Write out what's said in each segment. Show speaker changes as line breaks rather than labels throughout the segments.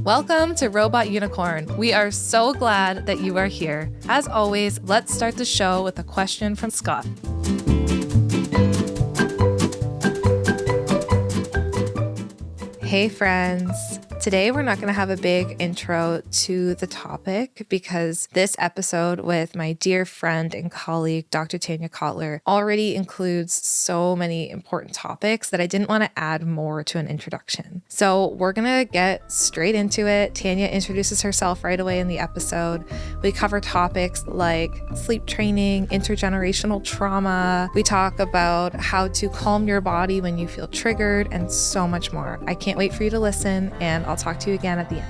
Welcome to Robot Unicorn. We are so glad that you are here. As always, let's start the show with a question from Scott. Hey friends. Today we're not going to have a big intro to the topic because this episode with my dear friend and colleague, Dr. Tanya Cotler, already includes so many important topics that I didn't want to add more to an introduction. So we're going to get straight into it. Tanya introduces herself right away in the episode. We cover topics like sleep training, intergenerational trauma. We talk about how to calm your body when you feel triggered and so much more. I can't wait for you to listen, and I'll talk to you again at the end.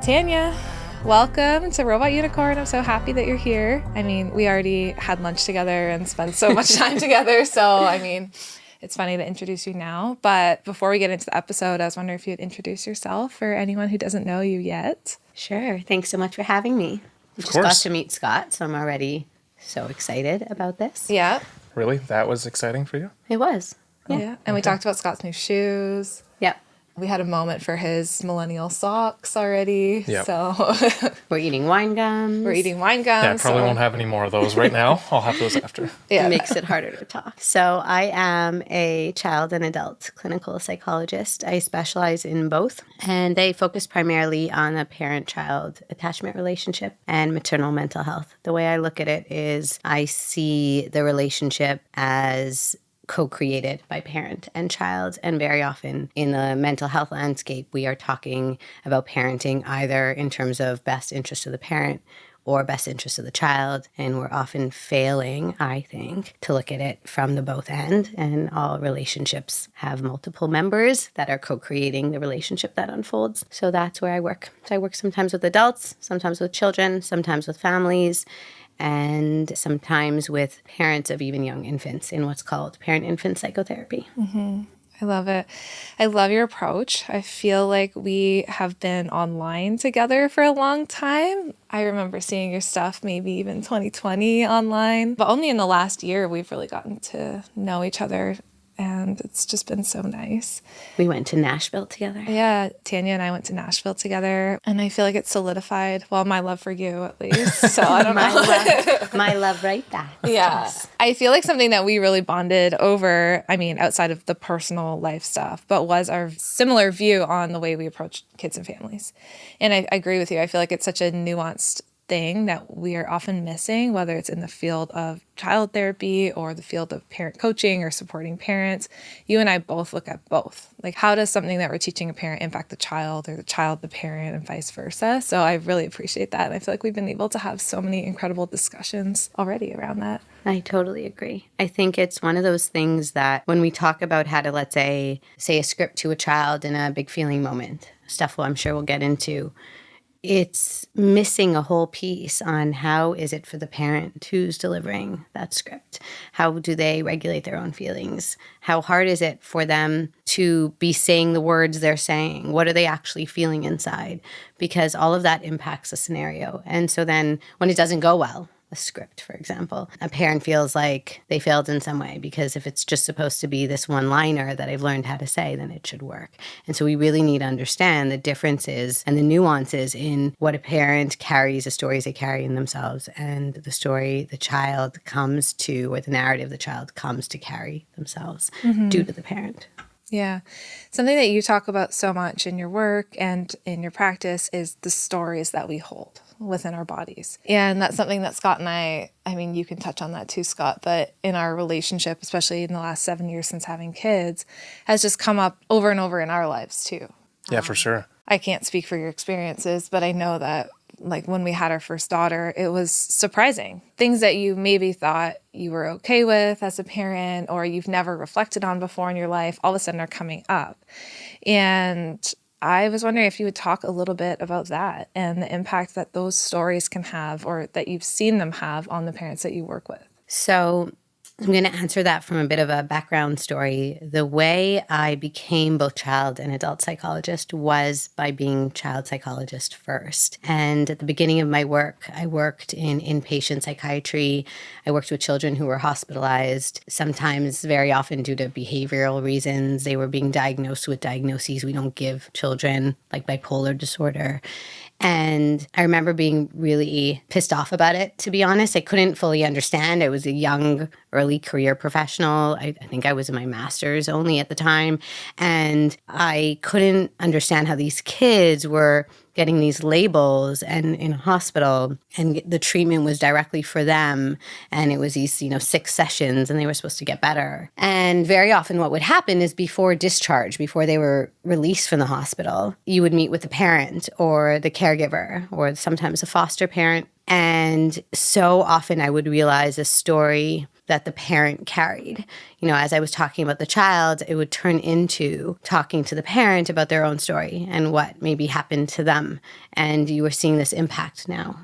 Tanya, welcome to Robot Unicorn. I'm so happy that you're here. I mean, we already had lunch together and spent so much time together. So, I mean, it's funny to introduce you now. But before we get into the episode, I was wondering if you'd introduce yourself for anyone who doesn't know you yet.
Sure. Thanks so much for having me. I just got to meet Scott, so I'm already so excited about this.
Yeah.
Really? That was exciting for you?
It was.
Yeah. And we talked about Scott's new shoes.
Yep.
We had a moment for his millennial socks already.
Yep.
So
We're eating wine gums.
Yeah, I probably won't have any more of those right now. I'll have those after.
Yeah. It makes it harder to talk. So I am a child and adult clinical psychologist. I specialize in both, and they focus primarily on a parent-child attachment relationship and maternal mental health. The way I look at it is I see the relationship as co-created by parent and child. And very often in the mental health landscape, we are talking about parenting either in terms of best interest of the parent or best interest of the child. And we're often failing, I think, to look at it from the both end. And all relationships have multiple members that are co-creating the relationship that unfolds. So that's where I work. So I work sometimes with adults, sometimes with children, sometimes with families, and sometimes with parents of even young infants in what's called parent-infant psychotherapy.
Mm-hmm. I love it. I love your approach. I feel like we have been online together for a long time. I remember seeing your stuff maybe even 2020 online, but only in the last year we've really gotten to know each other. And it's just been so nice.
We went to Nashville together.
Yeah, Tanya and I went to Nashville together. And I feel like it's solidified, well, my love for you at least. So I don't know.
My love right back.
Yeah.
Yes.
I feel like something that we really bonded over, I mean, outside of the personal life stuff, but was our similar view on the way we approach kids and families. And I agree with you. I feel like it's such a nuanced thing that we are often missing, whether it's in the field of child therapy or the field of parent coaching or supporting parents. You and I both look at both. Like, how does something that we're teaching a parent impact the child, or the child the parent, and vice versa? So I really appreciate that. And I feel like we've been able to have so many incredible discussions already around that.
I totally agree. I think it's one of those things that when we talk about how to, let's say a script to a child in a big feeling moment, stuff I'm sure we'll get into, it's missing a whole piece on how is it for the parent who's delivering that script? How do they regulate their own feelings? How hard is it for them to be saying the words they're saying? What are they actually feeling inside? Because all of that impacts the scenario. And so then when it doesn't go well, a script, for example, a parent feels like they failed in some way, because if it's just supposed to be this one-liner that I've learned how to say, then it should work. And so we really need to understand the differences and the nuances in what a parent carries, the stories they carry in themselves, and the story the child comes to, or the narrative the child comes to carry themselves due to the parent.
Yeah. Something that you talk about so much in your work and in your practice is the stories that we hold within our bodies. And that's something that Scott and I mean, you can touch on that too, Scott, but in our relationship, especially in the last 7 years since having kids, has just come up over and over in our lives too.
Yeah, for sure.
I can't speak for your experiences, but I know that like when we had our first daughter, it was surprising. Things that you maybe thought you were okay with as a parent, or you've never reflected on before in your life, all of a sudden are coming up. And I was wondering if you would talk a little bit about that and the impact that those stories can have, or that you've seen them have on the parents that you work with.
So I'm going to answer that from a bit of a background story. The way I became both child and adult psychologist was by being child psychologist first. And at the beginning of my work, I worked in inpatient psychiatry. I worked with children who were hospitalized, sometimes very often due to behavioral reasons. They were being diagnosed with diagnoses we don't give children, like bipolar disorder. And I remember being really pissed off about it, to be honest. I couldn't fully understand. I was a young, early career professional. I think I was in my master's only at the time. And I couldn't understand how these kids were getting these labels and in a hospital, and the treatment was directly for them. And it was these, 6 sessions, and they were supposed to get better. And very often what would happen is before discharge, before they were released from the hospital, you would meet with the parent or the caregiver or sometimes a foster parent. And so often I would realize a story that the parent carried. As I was talking about the child, it would turn into talking to the parent about their own story and what maybe happened to them. And you were seeing this impact now.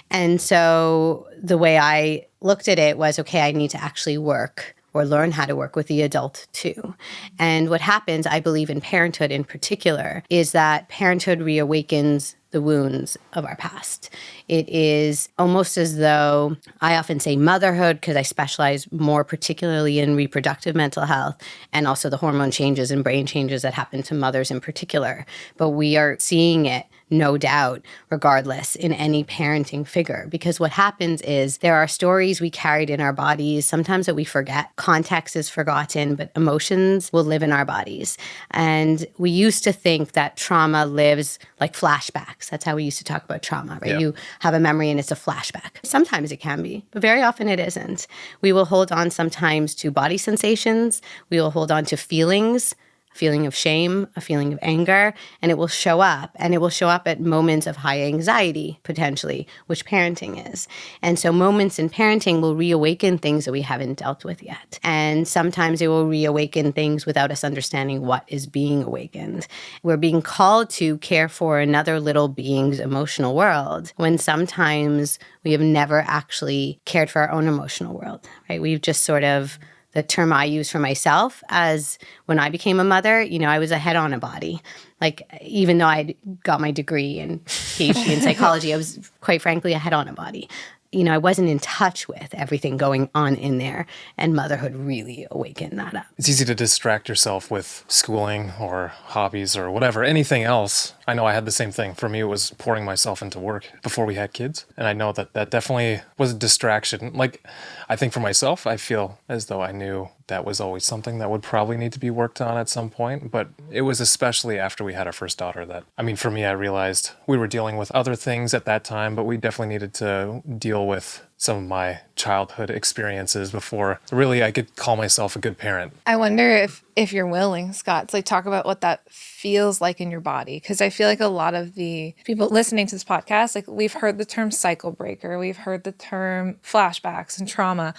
And so the way I looked at it was, okay, I need to actually work or learn how to work with the adult too. And what happens, I believe in parenthood in particular, is that parenthood reawakens the wounds of our past. It is almost as though, I often say motherhood because I specialize more particularly in reproductive mental health and also the hormone changes and brain changes that happen to mothers in particular. But we are seeing it, no doubt, regardless, in any parenting figure. Because what happens is there are stories we carried in our bodies, sometimes that we forget. Context is forgotten, but emotions will live in our bodies. And we used to think that trauma lives like flashbacks. That's how we used to talk about trauma, right? Yeah. You have a memory and it's a flashback. Sometimes it can be, but very often it isn't. We will hold on sometimes to body sensations. We will hold on to feelings, a feeling of shame, a feeling of anger, and it will show up. And it will show up at moments of high anxiety, potentially, which parenting is. And so moments in parenting will reawaken things that we haven't dealt with yet. And sometimes it will reawaken things without us understanding what is being awakened. We're being called to care for another little being's emotional world when sometimes we have never actually cared for our own emotional world, right? We've just sort of, the term I use for myself as when I became a mother, I was a head on a body. Like, even though I got my degree and PhD in psychology, I was quite frankly a head on a body. I wasn't in touch with everything going on in there, and motherhood really awakened that up.
It's easy to distract yourself with schooling or hobbies or whatever, anything else. I know I had the same thing. For me, it was pouring myself into work before we had kids. And I know that definitely was a distraction. Like, I think for myself, I feel as though I knew that was always something that would probably need to be worked on at some point. But it was especially after we had our first daughter that, for me, I realized we were dealing with other things at that time, but we definitely needed to deal with some of my childhood experiences before really I could call myself a good parent.
I wonder if you're willing, Scott, to talk about what that feels like in your body. Because I feel like a lot of the people listening to this podcast, we've heard the term cycle breaker, we've heard the term flashbacks and trauma,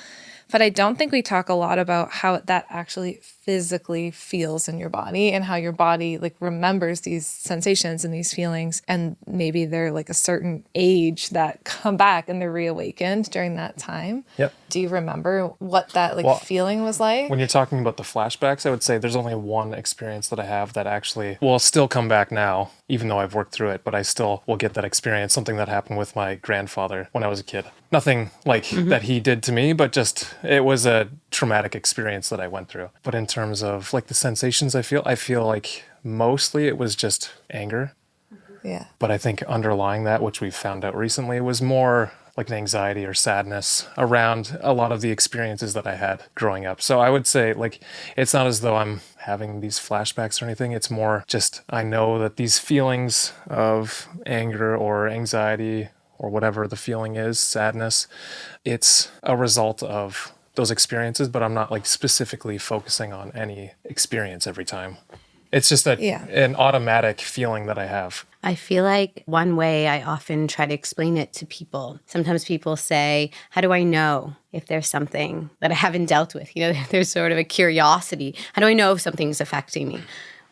but I don't think we talk a lot about how that actually physically feels in your body and how your body remembers these sensations and these feelings. And maybe they're a certain age that come back and they're reawakened during that time.
Yep.
Do you remember what that feeling was like?
When you're talking about the flashbacks, I would say there's only one experience that I have that actually will still come back now, even though I've worked through it, but I still will get that experience, something that happened with my grandfather when I was a kid. Nothing that he did to me, but just it was a traumatic experience that I went through. But in terms of the sensations I feel like mostly it was just anger.
Yeah.
But I think underlying that, which we found out recently, was more like an anxiety or sadness around a lot of the experiences that I had growing up. So I would say it's not as though I'm having these flashbacks or anything. It's more just I know that these feelings of anger or anxiety or whatever the feeling is, sadness, it's a result of those experiences, but I'm not specifically focusing on any experience every time. It's just an automatic feeling that I have.
I feel like one way I often try to explain it to people, sometimes people say, how do I know if there's something that I haven't dealt with? There's sort of a curiosity. How do I know if something's affecting me?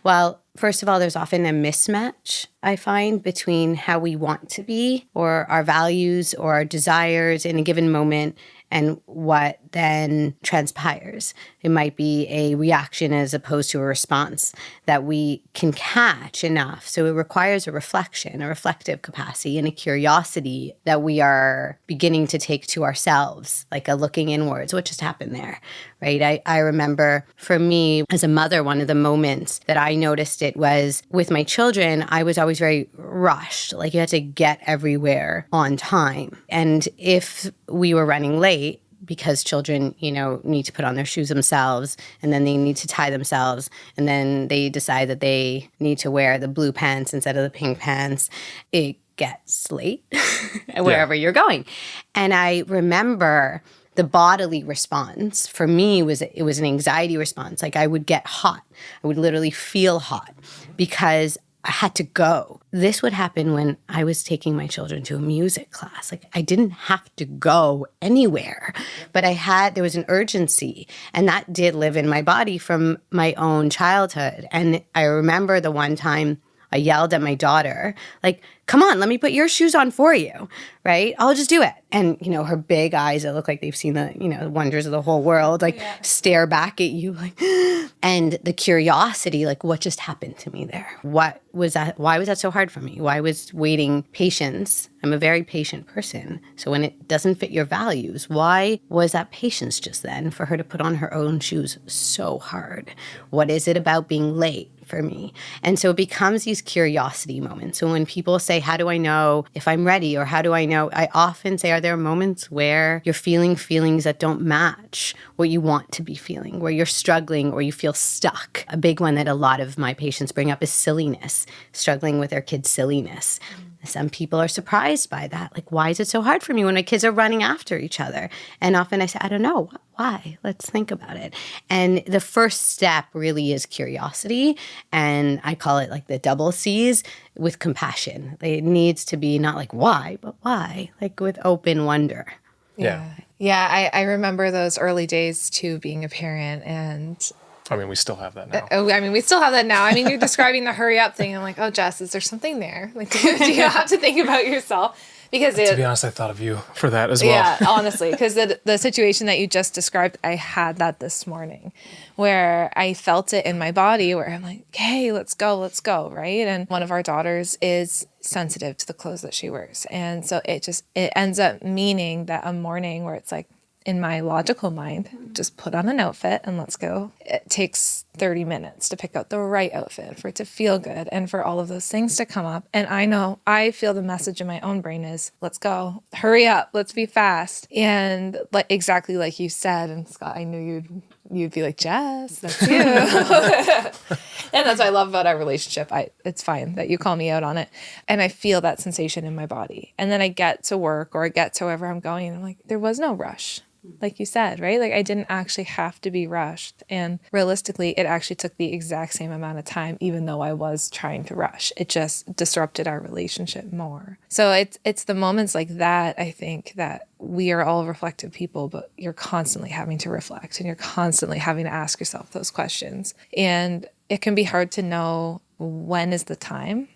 Well, first of all, there's often a mismatch I find, between how we want to be or our values or our desires in a given moment and what then transpires. It might be a reaction as opposed to a response that we can catch enough. So it requires a reflection, a reflective capacity, and a curiosity that we are beginning to take to ourselves, like a looking inwards. What just happened there, right? I remember for me as a mother, one of the moments that I noticed it was with my children, I was always very rushed. Like you had to get everywhere on time. And if we were running late, because children, need to put on their shoes themselves, and then they need to tie themselves, and then they decide that they need to wear the blue pants instead of the pink pants, it gets late wherever you're going. And I remember the bodily response for me it was an anxiety response. Like I would get hot. I would literally feel hot because I had to go. This would happen when I was taking my children to a music class. Like I didn't have to go anywhere, but there was an urgency, and that did live in my body from my own childhood. And I remember the one time I yelled at my daughter, like, come on, let me put your shoes on for you, right? I'll just do it. And, her big eyes that look like they've seen the, wonders of the whole world, stare back at you, like, and the curiosity, like, what just happened to me there? What was that? Why was that so hard for me? Why was waiting patience? I'm a very patient person. So when it doesn't fit your values, why was that patience just then for her to put on her own shoes so hard? What is it about being late for me? And so it becomes these curiosity moments. So when people say, how do I know if I'm ready? Or how do I know? I often say, are there moments where you're feeling feelings that don't match what you want to be feeling, where you're struggling or you feel stuck? A big one that a lot of my patients bring up is silliness, struggling with their kids' silliness. Some people are surprised by that. Like, why is it so hard for me when my kids are running after each other? And often I say, I don't know. Why? Let's think about it. And the first step really is curiosity. And I call it like the double C's, with compassion. It needs to be not like why, but why, like with open wonder.
Yeah.
Yeah, I remember those early days too, being a parent, and
I mean, we still have that now.
we still have that now. I mean, you're describing the hurry up thing. I'm like, oh, Jess, is there something there? Like, do you have to think about yourself? Because
to be honest, I thought of you for that as well.
Yeah, honestly, because the situation that you just described, I had that this morning where I felt it in my body where I'm like, hey, let's go, right? And one of our daughters is sensitive to the clothes that she wears. And so it ends up meaning that a morning where it's like, in my logical mind, just put on an outfit and let's go. It takes 30 minutes to pick out the right outfit for it to feel good and for all of those things to come up. And I feel the message in my own brain is, let's go, hurry up, let's be fast. And exactly like you said, and Scott, I knew you'd be like, Jess, that's you. And that's what I love about our relationship. It's fine that you call me out on it. And I feel that sensation in my body. And then I get to work or I get to wherever I'm going and I'm like, there was no rush. Like you said, right? Like I didn't actually have to be rushed. And realistically, it actually took the exact same amount of time, even though I was trying to rush. It just disrupted our relationship more. So it's the moments like that, I think, that we are all reflective people, but you're constantly having to reflect and you're constantly having to ask yourself those questions. And it can be hard to know when is the time.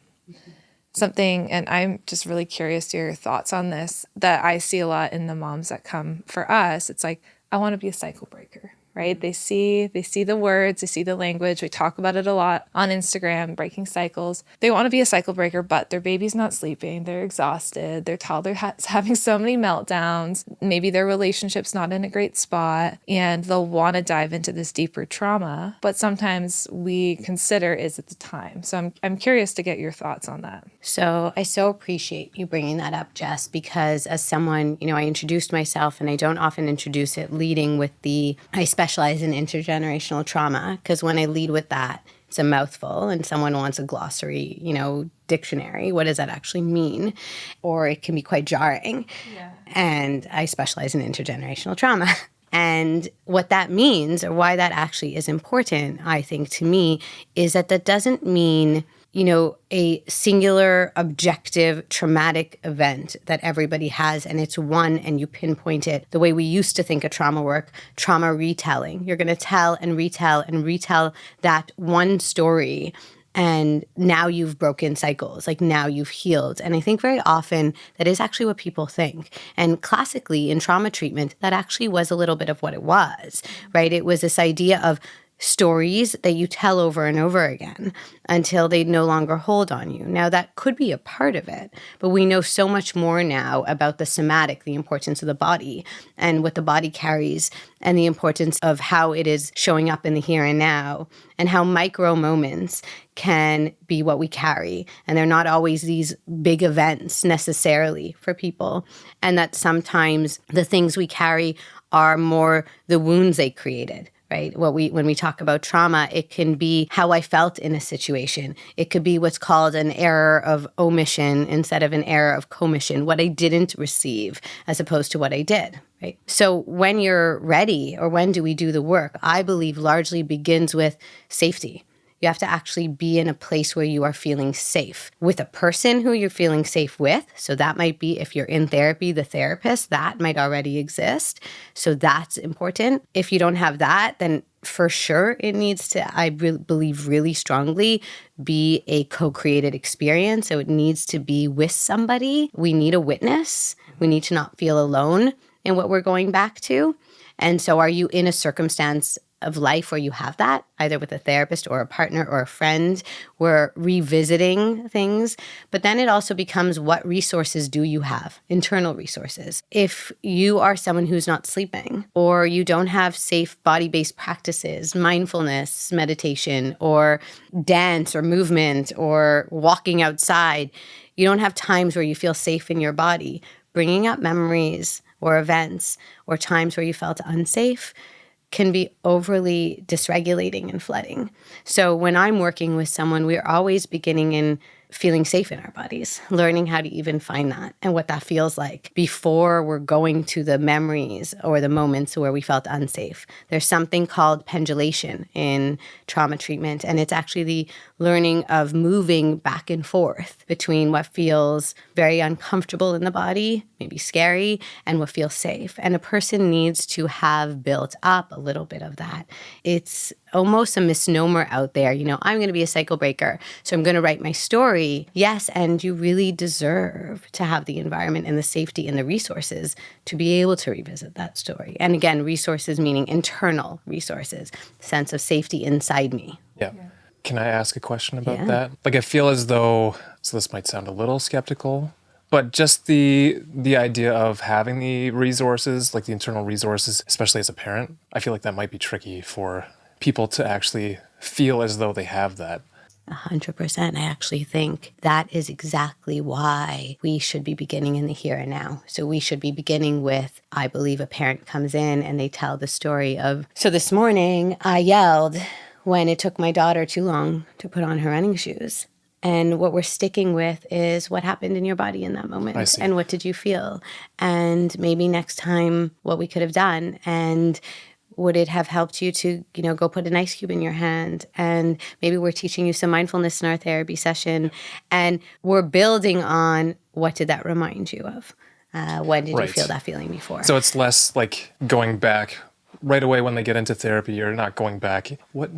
Something, and I'm just really curious to your thoughts on this, that I see a lot in the moms that come for us. It's like, I want to be a cycle breaker, right? They see the words, they see the language. We talk about it a lot on Instagram, breaking cycles. They want to be a cycle breaker, but their baby's not sleeping. They're exhausted. Their toddler having so many meltdowns. Maybe their relationship's not in a great spot, and they'll want to dive into this deeper trauma. But sometimes we consider, is it the time? So I'm curious to get your thoughts on that.
So I so appreciate you bringing that up, Jess, because as someone, I introduced myself, and I don't often introduce it leading with I specialize in intergenerational trauma, because when I lead with that, it's a mouthful and someone wants a glossary, dictionary. What does that actually mean? Or it can be quite jarring. Yeah. And I specialize in intergenerational trauma. And what that means, or why that actually is important, I think, to me, is that doesn't mean a singular, objective, traumatic event that everybody has, and it's one, and you pinpoint it. The way we used to think of trauma work, trauma retelling. You're going to tell and retell that one story And now you've broken cycles, like now you've healed. And I think very often that is actually what people think. And classically in trauma treatment, that actually was a little bit of what it was, right? It was this idea of stories that you tell over and over again until they no longer hold on you. Now, that could be a part of it, but we know so much more now about the somatic, the importance of the body and what the body carries, and the importance of how it is showing up in the here and now, and how micro moments can be what we carry. And they're not always these big events necessarily for people. And that sometimes the things we carry are more the wounds they created. Right? When we talk about trauma, it can be how I felt in a situation. It could be what's called an error of omission instead of an error of commission, what I didn't receive as opposed to what I did. Right? So when you're ready, or when do we do the work, I believe largely begins with safety. You have to actually be in a place where you are feeling safe with a person who you're feeling safe with. So that might be, if you're in therapy, the therapist, that might already exist. So that's important. If you don't have that, then for sure it needs to, I believe really strongly, be a co-created experience. So it needs to be with somebody. We need a witness. We need to not feel alone in what we're going back to. And so are you in a circumstance of life where you have that, either with a therapist or a partner or a friend? We're revisiting things. But then it also becomes, what resources do you have? Internal resources. If you are someone who's not sleeping, or you don't have safe body-based practices, mindfulness, meditation, or dance or movement, or walking outside, you don't have times where you feel safe in your body, bringing up memories or events or times where you felt unsafe can be overly dysregulating and flooding. So when I'm working with someone, we're always beginning in feeling safe in our bodies, learning how to even find that and what that feels like before we're going to the memories or the moments where we felt unsafe. There's something called pendulation in trauma treatment, and it's actually the learning of moving back and forth between what feels very uncomfortable in the body, maybe scary, and what feels safe. And a person needs to have built up a little bit of that. It's almost a misnomer out there. You know, I'm going to be a cycle breaker, so I'm going to write my story. Yes, and you really deserve to have the environment and the safety and the resources to be able to revisit that story. And again, resources meaning internal resources, sense of safety inside me.
Yeah. Can I ask a question about that? Like, I feel as though, so this might sound a little skeptical, but just the idea of having the resources, like the internal resources, especially as a parent, I feel like that might be tricky for people to actually feel as though they have that.
100%. I actually think that is exactly why we should be beginning in the here and now. So we should be beginning with, I believe a parent comes in and they tell the story of, so this morning I yelled when it took my daughter too long to put on her running shoes. And what we're sticking with is what happened in your body in that moment. And what did you feel? And maybe next time what we could have done. And would it have helped you to, go put an ice cube in your hand? And maybe we're teaching you some mindfulness in our therapy session. And we're building on, what did that remind you of? When did you feel that feeling before?
So it's less like going back right away when they get into therapy. You're not going back. What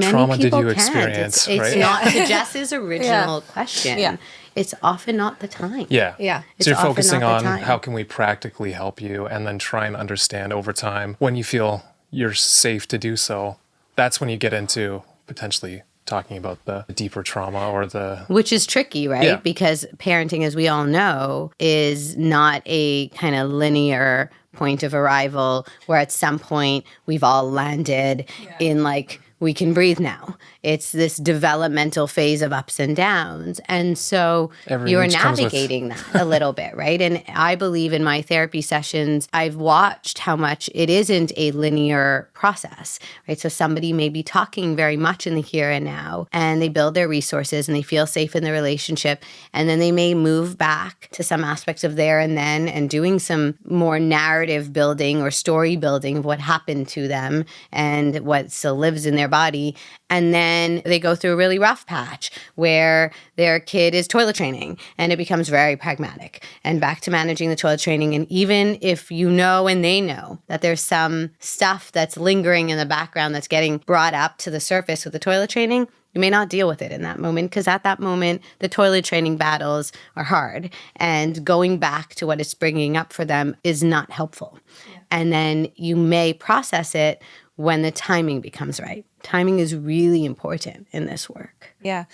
trauma did you experience?
It's not to Jess's original question. Yeah. It's often not the time.
Yeah.
It's
so you're focusing on how can we practically help you, and then try and understand over time when you feel you're safe to do so. That's when you get into potentially talking about the deeper trauma or the...
Which is tricky, right?
Yeah.
Because parenting, as we all know, is not a kind of linear point of arrival where at some point we've all landed in like, we can breathe now. It's this developmental phase of ups and downs. And so you're navigating that a little bit, right? And I believe in my therapy sessions, I've watched how much it isn't a linear process, right? So somebody may be talking very much in the here and now, and they build their resources and they feel safe in the relationship. And then they may move back to some aspects of there and then and doing some more narrative building or story building of what happened to them and what still lives in their body. And then they go through a really rough patch where their kid is toilet training and it becomes very pragmatic and back to managing the toilet training. And even if you know and they know that there's some stuff that's lingering in the background that's getting brought up to the surface with the toilet training, You may not deal with it in that moment because at that moment, the toilet training battles are hard. And going back to what it's bringing up for them is not helpful. Yeah. And then you may process it when the timing becomes right. Timing is really important in this work.
Yeah,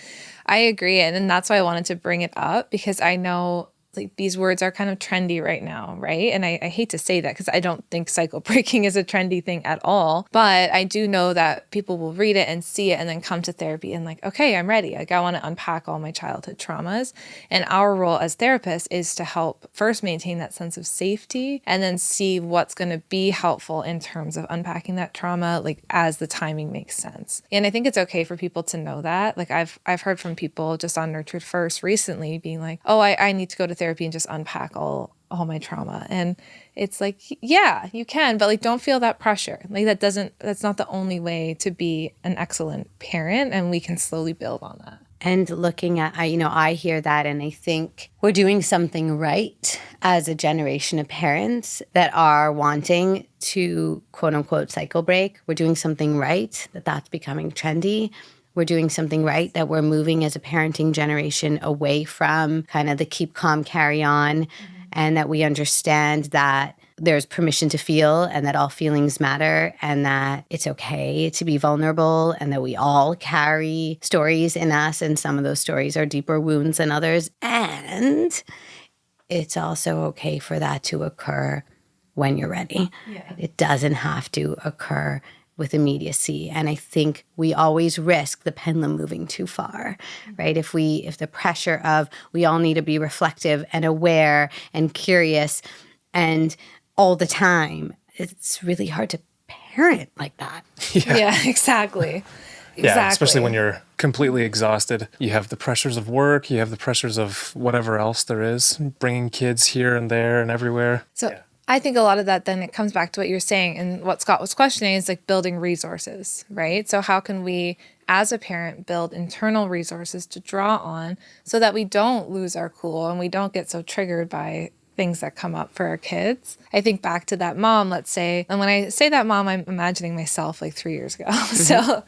I agree. And that's why I wanted to bring it up, because I know like these words are kind of trendy right now, right? And I hate to say that because I don't think cycle breaking is a trendy thing at all. But I do know that people will read it and see it and then come to therapy and like, okay, I'm ready. Like I want to unpack all my childhood traumas. And our role as therapists is to help first maintain that sense of safety and then see what's going to be helpful in terms of unpacking that trauma, like as the timing makes sense. And I think it's okay for people to know that. Like I've heard from people just on Nurtured First recently being like, oh, I need to go to therapy and just unpack all my trauma. And it's like, yeah, you can, but like, don't feel that pressure. Like that's not the only way to be an excellent parent. And we can slowly build on that.
And looking at, I hear that and I think we're doing something right as a generation of parents that are wanting to quote unquote cycle break. We're doing something right that's becoming trendy. We're doing something right that we're moving as a parenting generation away from kind of the keep calm, carry on, and that we understand that there's permission to feel and that all feelings matter and that it's okay to be vulnerable and that we all carry stories in us and some of those stories are deeper wounds than others. And it's also okay for that to occur when you're ready. Yeah. It doesn't have to occur with immediacy. And I think we always risk the pendulum moving too far, right? If the pressure of we all need to be reflective and aware and curious and all the time, it's really hard to parent like that.
Yeah, exactly.
Yeah, especially when you're completely exhausted. You have the pressures of work, you have the pressures of whatever else there is, bringing kids here and there and everywhere.
So yeah. I think a lot of that then it comes back to what you're saying and what Scott was questioning is like building resources, right? So how can we as a parent build internal resources to draw on so that we don't lose our cool and we don't get so triggered by things that come up for our kids? I think back to that mom, let's say, and when I say that mom, I'm imagining myself like 3 years ago. Mm-hmm. So,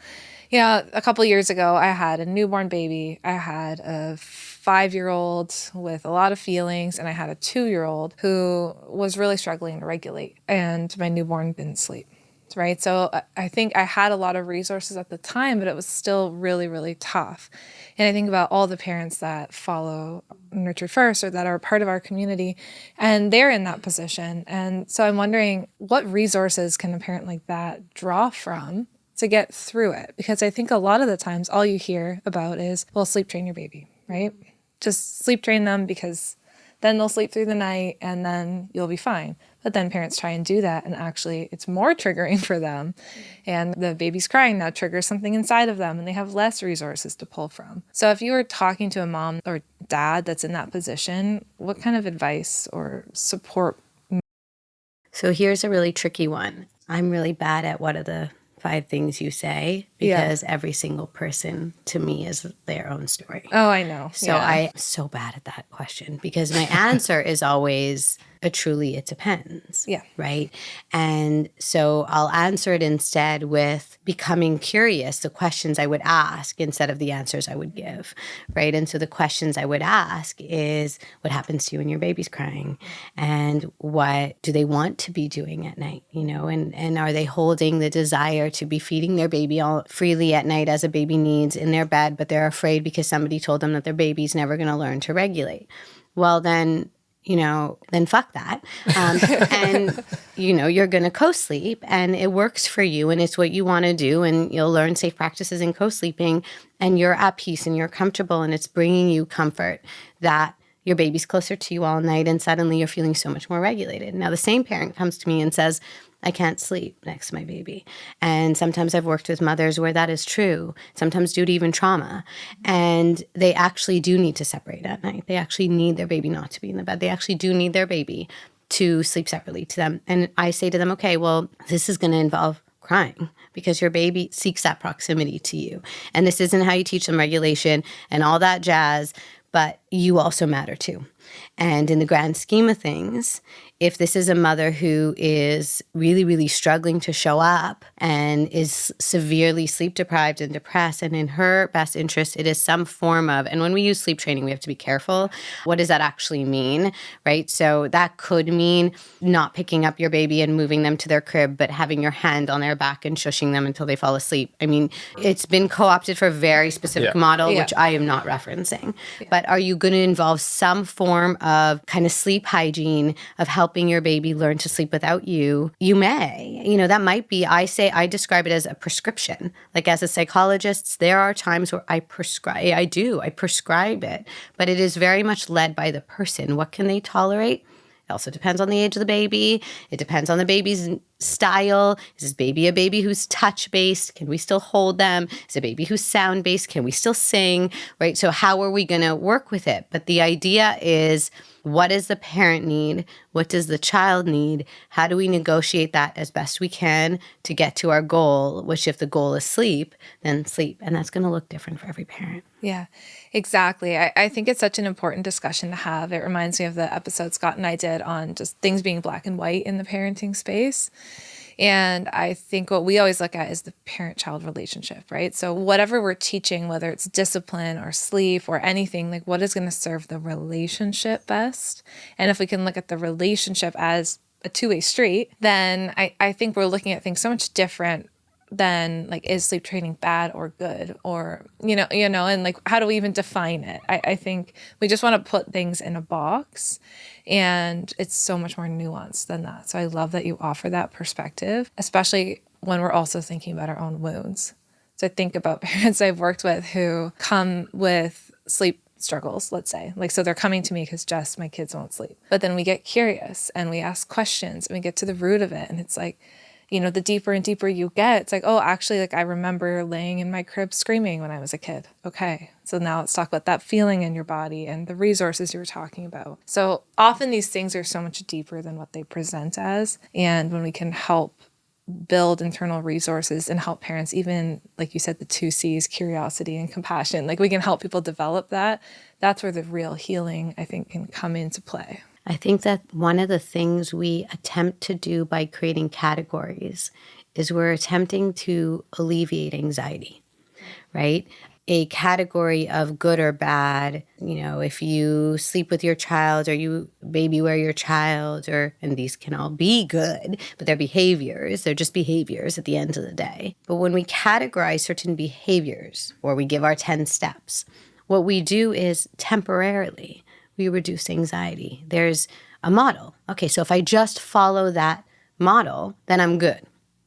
a couple years ago, I had a newborn baby. I had a 5-year-old with a lot of feelings, and I had a 2-year-old who was really struggling to regulate, and my newborn didn't sleep, right? So I think I had a lot of resources at the time, but it was still really, really tough. And I think about all the parents that follow Nurtured First or that are part of our community, and they're in that position. And so I'm wondering, what resources can a parent like that draw from to get through it? Because I think a lot of the times all you hear about is, well, sleep train your baby, right? Just sleep train them because then they'll sleep through the night and then you'll be fine. But then parents try and do that and actually it's more triggering for them. And the baby's crying now triggers something inside of them and they have less resources to pull from. So if you were talking to a mom or dad that's in that position, what kind of advice or support?
So here's a really tricky one. I'm really bad at what are the 5 things you say because every single person to me is their own story.
Oh, I know.
So I'm so bad at that question because my answer is always a truly it depends.
Yeah.
Right. And so I'll answer it instead with becoming curious, the questions I would ask instead of the answers I would give. Right. And so the questions I would ask is what happens to you when your baby's crying? And what do they want to be doing at night? And are they holding the desire to be feeding their baby all freely at night as a baby needs in their bed, but they're afraid because somebody told them that their baby's never going to learn to regulate? Well, then fuck that. And, you're going to co-sleep and it works for you and it's what you want to do and you'll learn safe practices in co-sleeping and you're at peace and you're comfortable and it's bringing you comfort that your baby's closer to you all night and suddenly you're feeling so much more regulated. Now, the same parent comes to me and says, I can't sleep next to my baby. And sometimes I've worked with mothers where that is true, sometimes due to even trauma. And they actually do need to separate at night. They actually need their baby not to be in the bed. They actually do need their baby to sleep separately to them. And I say to them, okay, well, this is going to involve crying because your baby seeks that proximity to you. And this isn't how you teach them regulation and all that jazz. But, you also matter too. And in the grand scheme of things, if this is a mother who is really, really struggling to show up and is severely sleep deprived and depressed, and in her best interest, it is some form of, and when we use sleep training, we have to be careful. What does that actually mean, right? So that could mean not picking up your baby and moving them to their crib, but having your hand on their back and shushing them until they fall asleep. I mean, it's been co-opted for a very specific model, which I am not referencing. But are you going to involve some form of kind of sleep hygiene, of helping your baby learn to sleep without you? You may. That might be, I describe it as a prescription. Like as a psychologist, there are times where I prescribe it, but it is very much led by the person. What can they tolerate? It also depends on the age of the baby. It depends on the baby's style. Is this baby a baby who's touch-based? Can we still hold them? Is it a baby who's sound-based? Can we still sing? Right? So how are we going to work with it? But the idea is, what does the parent need? What does the child need? How do we negotiate that as best we can to get to our goal, which if the goal is sleep, then sleep. And that's going to look different for every parent.
Yeah, exactly. I think it's such an important discussion to have. It reminds me of the episode Scott and I did on just things being black and white in the parenting space. And I think what we always look at is the parent-child relationship, right? So whatever we're teaching, whether it's discipline or sleep or anything, like what is going to serve the relationship best? And if we can look at the relationship as a two-way street, then I think we're looking at things so much different than like, is sleep training bad or good? Or, and like, how do we even define it? I think we just want to put things in a box, and it's so much more nuanced than that. So I love that you offer that perspective, especially when we're also thinking about our own wounds. So I think about parents I've worked with who come with sleep struggles, let's say. Like, so they're coming to me because Jess, my kids won't sleep. But then we get curious and we ask questions and we get to the root of it. And it's like, the deeper and deeper you get, it's like, oh, actually, like I remember laying in my crib screaming when I was a kid. Okay. So now let's talk about that feeling in your body and the resources you were talking about. So often these things are so much deeper than what they present as. And when we can help build internal resources and help parents, even like you said, the 2 C's, curiosity and compassion, like we can help people develop that. That's where the real healing, I think, can come into play.
I think that one of the things we attempt to do by creating categories is we're attempting to alleviate anxiety, right? A category of good or bad, if you sleep with your child or you baby wear your child, and these can all be good, but they're behaviors. They're just behaviors at the end of the day. But when we categorize certain behaviors, or we give our 10 steps, what we do is temporarily we reduce anxiety. There's a model. Okay, so if I just follow that model, then I'm good.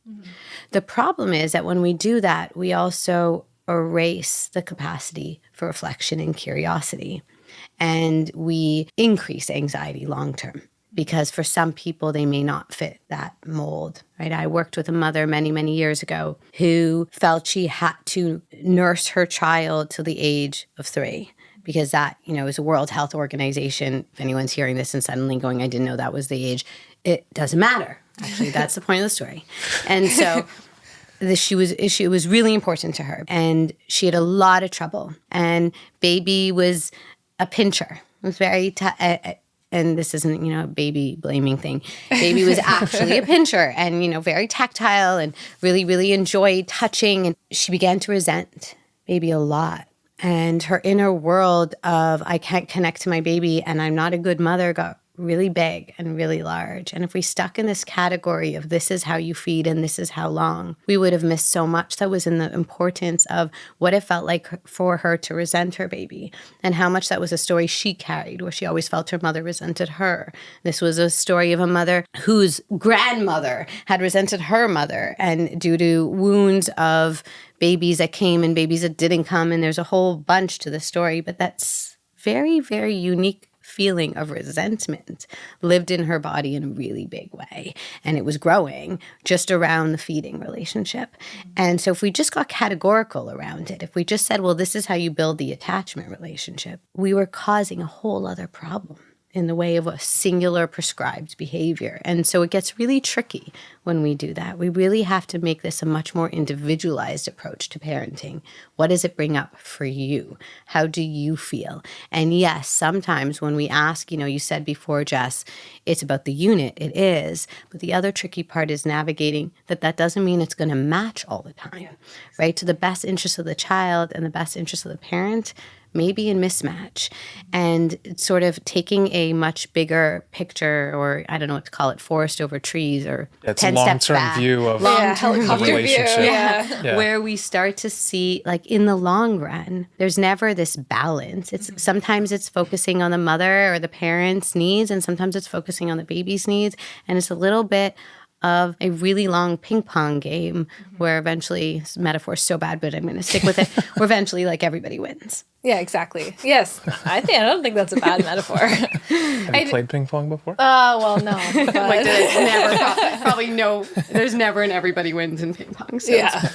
Mm-hmm. The problem is that when we do that, we also erase the capacity for reflection and curiosity. And we increase anxiety long term, because for some people, they may not fit that mold, right? I worked with a mother many, many years ago who felt she had to nurse her child till the age of 3. Because that, is a World Health Organization. If anyone's hearing this and suddenly going, I didn't know that was the age, it doesn't matter. Actually, that's the point of the story. And so it was really important to her. And she had a lot of trouble. And baby was a pincher. It was very, and this isn't, a baby blaming thing. Baby was actually a pincher and, very tactile and really, really enjoyed touching. And she began to resent baby a lot. And her inner world of, I can't connect to my baby and I'm not a good mother, got really big and really large. And if we stuck in this category of this is how you feed and this is how long, we would have missed so much that was in the importance of what it felt like for her to resent her baby, and how much that was a story she carried, where she always felt her mother resented her. This was a story of a mother whose grandmother had resented her mother, and due to wounds of babies that came and babies that didn't come, and there's a whole bunch to the story, but that's very, very unique feeling of resentment lived in her body in a really big way. And it was growing just around the feeding relationship. And so if we just got categorical around it, if we just said, well, this is how you build the attachment relationship, we were causing a whole other problem. in the way of a singular prescribed behavior. And so it gets really tricky when we do that. We really have to make this a much more individualized approach to parenting. What does it bring up for you? How do you feel? And yes, sometimes when we ask, you said before, Jess, it's about the unit. It is. But the other tricky part is navigating that doesn't mean it's going to match all the time, right? So the best interest of the child and the best interest of the parent may be in mismatch, and sort of taking a much bigger picture, or I don't know what to call it, forest over trees, or
it's
10
a
steps
long-term
back.
view of
Long-term
the relationship.
Yeah. Where we start to see, like, in the long run, there's never this balance. Sometimes it's focusing on the mother or the parent's needs, and sometimes it's focusing on the baby's needs, and it's a little bit of a really long ping pong game where eventually, this metaphor is so bad, but I'm going to stick with it, where eventually, like, everybody wins.
Yeah, exactly. Yes. I don't think that's a bad metaphor.
Have you played ping pong before?
Well, no. But...
Like, probably no, there's never an everybody wins in ping pong. So
yeah.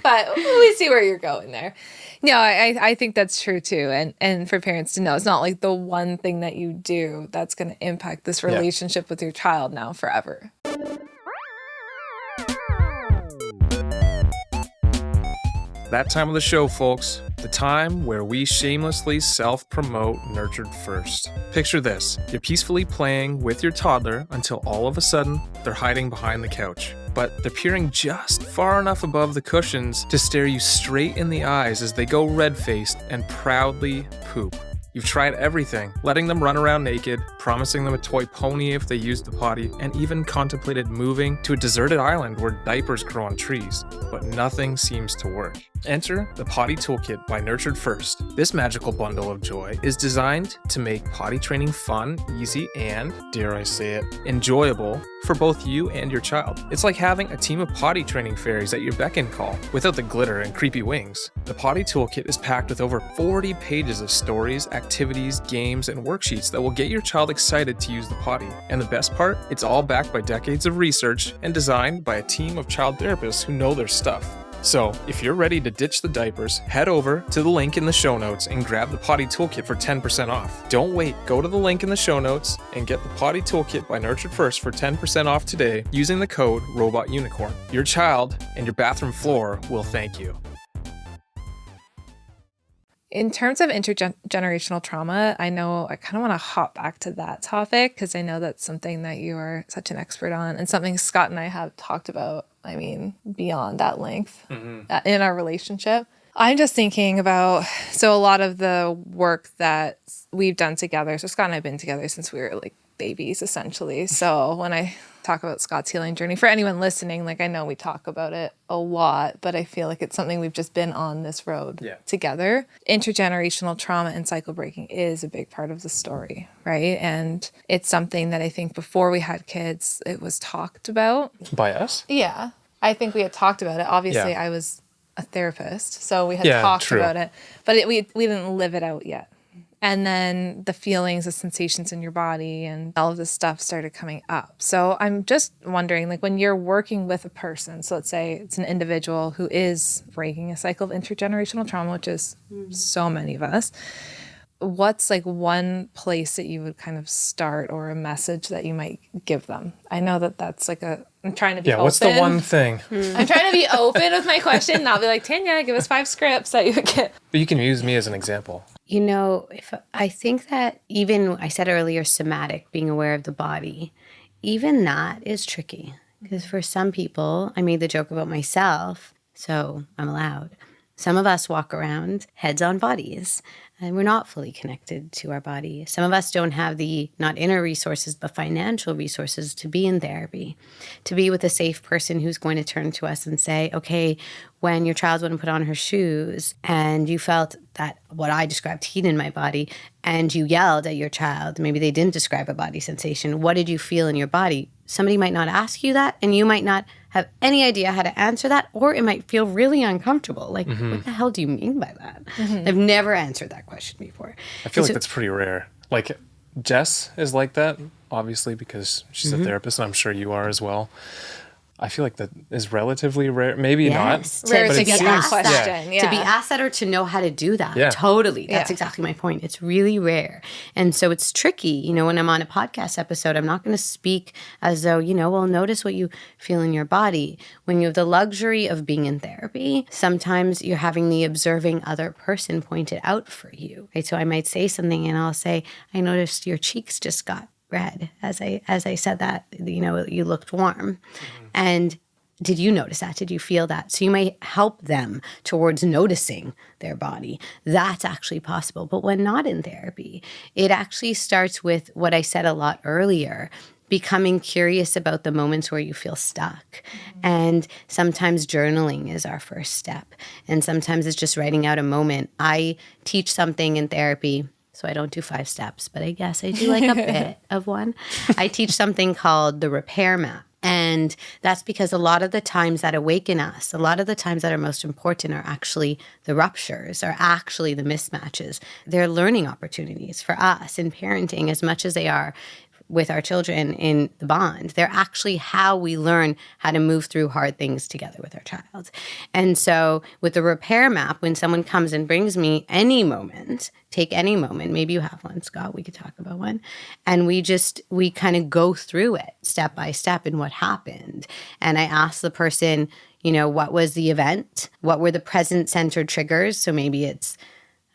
But we see where you're going there. No, I think that's true too. And for parents to know, it's not like the one thing that you do that's going to impact this relationship with your child now forever.
That time of the show, folks. The time where we shamelessly self-promote Nurtured First. Picture this. You're peacefully playing with your toddler until all of a sudden they're hiding behind the couch. But they're peering just far enough above the cushions to stare you straight in the eyes as they go red-faced and proudly poop. You've tried everything, letting them run around naked, promising them a toy pony if they used the potty, and even contemplated moving to a deserted island where diapers grow on trees. But nothing seems to work. Enter the Potty Toolkit by Nurtured First. This magical bundle of joy is designed to make potty training fun, easy, and, dare I say it, enjoyable for both you and your child. It's like having a team of potty training fairies at your beck and call, without the glitter and creepy wings. The Potty Toolkit is packed with over 40 pages of stories, activities, games, and worksheets that will get your child excited to use the potty. And the best part? It's all backed by decades of research and designed by a team of child therapists who know their stuff. So, if you're ready to ditch the diapers, head over to the link in the show notes and grab the Potty Toolkit for 10% off. Don't wait, go to the link in the show notes and get the Potty Toolkit by Nurtured First for 10% off today using the code ROBOTUNICORN. Your child and your bathroom floor will thank you.
In terms of intergenerational trauma, I know I kind of want to hop back to that topic because I know that's something that you are such an expert on and something Scott and I have talked about, beyond that length in our relationship. I'm just thinking about, so a lot of the work that we've done together, so Scott and I have been together since we were like babies, essentially. So when I talk about Scott's healing journey, for anyone listening, I know we talk about it a lot, but I feel like it's something we've just been on this road together. Intergenerational trauma and cycle breaking is a big part of the story, right? And it's something that I think before we had kids, it was talked about.
By us?
Yeah. I think we had talked about it. Obviously, I was a therapist, so we had talked about it, but we didn't live it out yet. And then the feelings, the sensations in your body and all of this stuff started coming up. So I'm just wondering, when you're working with a person, so let's say it's an individual who is breaking a cycle of intergenerational trauma, which is so many of us, what's one place that you would kind of start or a message that you might give them? I know that's I'm trying to be open.
What's the one thing?
I'm trying to be open with my question, not be like, Tanya, give us 5 scripts that you would get.
But you can use me as an example.
If I think that even, I said earlier, somatic, being aware of the body, even that is tricky. Because for some people, I made the joke about myself, so I'm allowed. Some of us walk around heads on bodies, and we're not fully connected to our body. Some of us don't have the, not inner resources, but financial resources to be in therapy, to be with a safe person who's going to turn to us and say, okay, when your child wouldn't put on her shoes and you felt that what I described heat in my body and you yelled at your child, maybe they didn't describe a body sensation, what did you feel in your body? Somebody might not ask you that and you might not have any idea how to answer that, or it might feel really uncomfortable. What the hell do you mean by that? I've never answered that question before.
I feel like that's pretty rare. Jess is like that, obviously, because she's a therapist, and I'm sure you are as well. I feel like that is relatively rare. Maybe
Yes.
not.
Rare
but
to
it
get
seems-
that question.
To be asked that or to know how to do that.
Yeah.
Totally. That's
Yeah.
exactly my point. It's really rare. And so it's tricky. You know, when I'm on a podcast episode, I'm not going to speak as though, you know, well, notice what you feel in your body. When you have the luxury of being in therapy, sometimes you're having the observing other person point it out for you. Right? So I might say something and I'll say, I noticed your cheeks just got red as I said that, you know, you looked warm. And did you notice that? Did you feel that? So you might help them towards noticing their body. That's actually possible. But when not in therapy, it actually starts with what I said a lot earlier, becoming curious about the moments where you feel stuck. And sometimes journaling is our first step. And sometimes it's just writing out a moment. I teach something in therapy. So I don't do 5 steps, but I guess I do like a bit of one. I teach something called the repair map. And that's because a lot of the times that awaken us, a lot of the times that are most important are actually the ruptures, are actually the mismatches. They're learning opportunities for us in parenting as much as they are with our children in the bond. They're actually how we learn how to move through hard things together with our child. And so with the repair map, when someone comes and brings me any moment, take any moment, maybe you have one, Scott, we could talk about one, and we kind of go through it step by step and what happened. And I ask the person, you know, what was the event? What were the present-centered triggers? So maybe it's,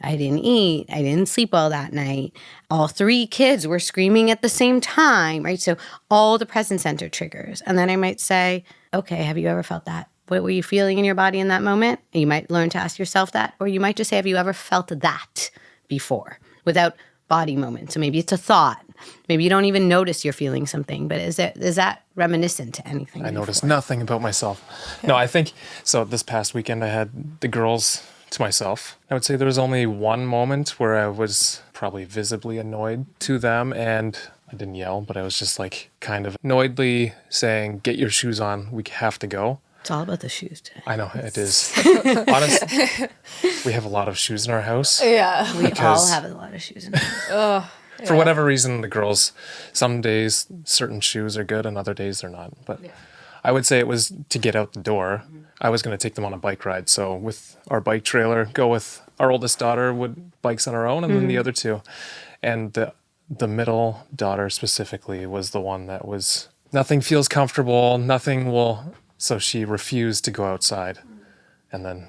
I didn't eat. I didn't sleep well that night. All 3 kids were screaming at the same time, right? So all the present center triggers. And then I might say, okay, have you ever felt that? What were you feeling in your body in that moment? And you might learn to ask yourself that. Or you might just say, have you ever felt that before without body moments? So maybe it's a thought. Maybe you don't even notice you're feeling something, but is that reminiscent to anything?
I noticed nothing about myself. No, I think, so this past weekend I had the girls to myself. I would say there was only one moment where I was probably visibly annoyed to them, and I didn't yell, but I was just like kind of annoyedly saying, get your shoes on, we have to go.
It's all about the shoes today.
I know, it is. Honestly, we have a lot of shoes in our house.
Yeah.
We all have a lot of shoes in there.
For whatever reason, the girls, some days certain shoes are good and other days they're not. But I would say it was to get out the door. I was going to take them on a bike ride. So with our bike trailer, go with our oldest daughter would bikes on her own and then the other 2. And the middle daughter specifically was the one that was, nothing feels comfortable, nothing will, so she refused to go outside. And then,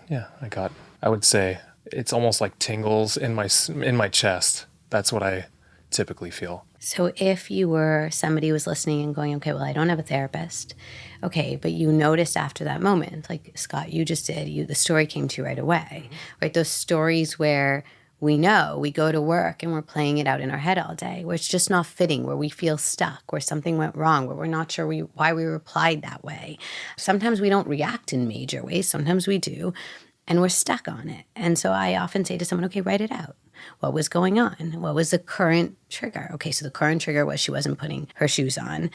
I would say it's almost like tingles in my chest. That's what I typically feel.
So if you were somebody who was listening and going, okay, well, I don't have a therapist. Okay, but you noticed after that moment, like Scott, you just did, the story came to you right away, right? Those stories where we know we go to work and we're playing it out in our head all day, where it's just not fitting, where we feel stuck, where something went wrong, where we're not sure why we replied that way. Sometimes we don't react in major ways. Sometimes we do, and we're stuck on it. And so I often say to someone, okay, write it out. What was going on? What was the current trigger? Okay, so the current trigger was she wasn't putting her shoes on.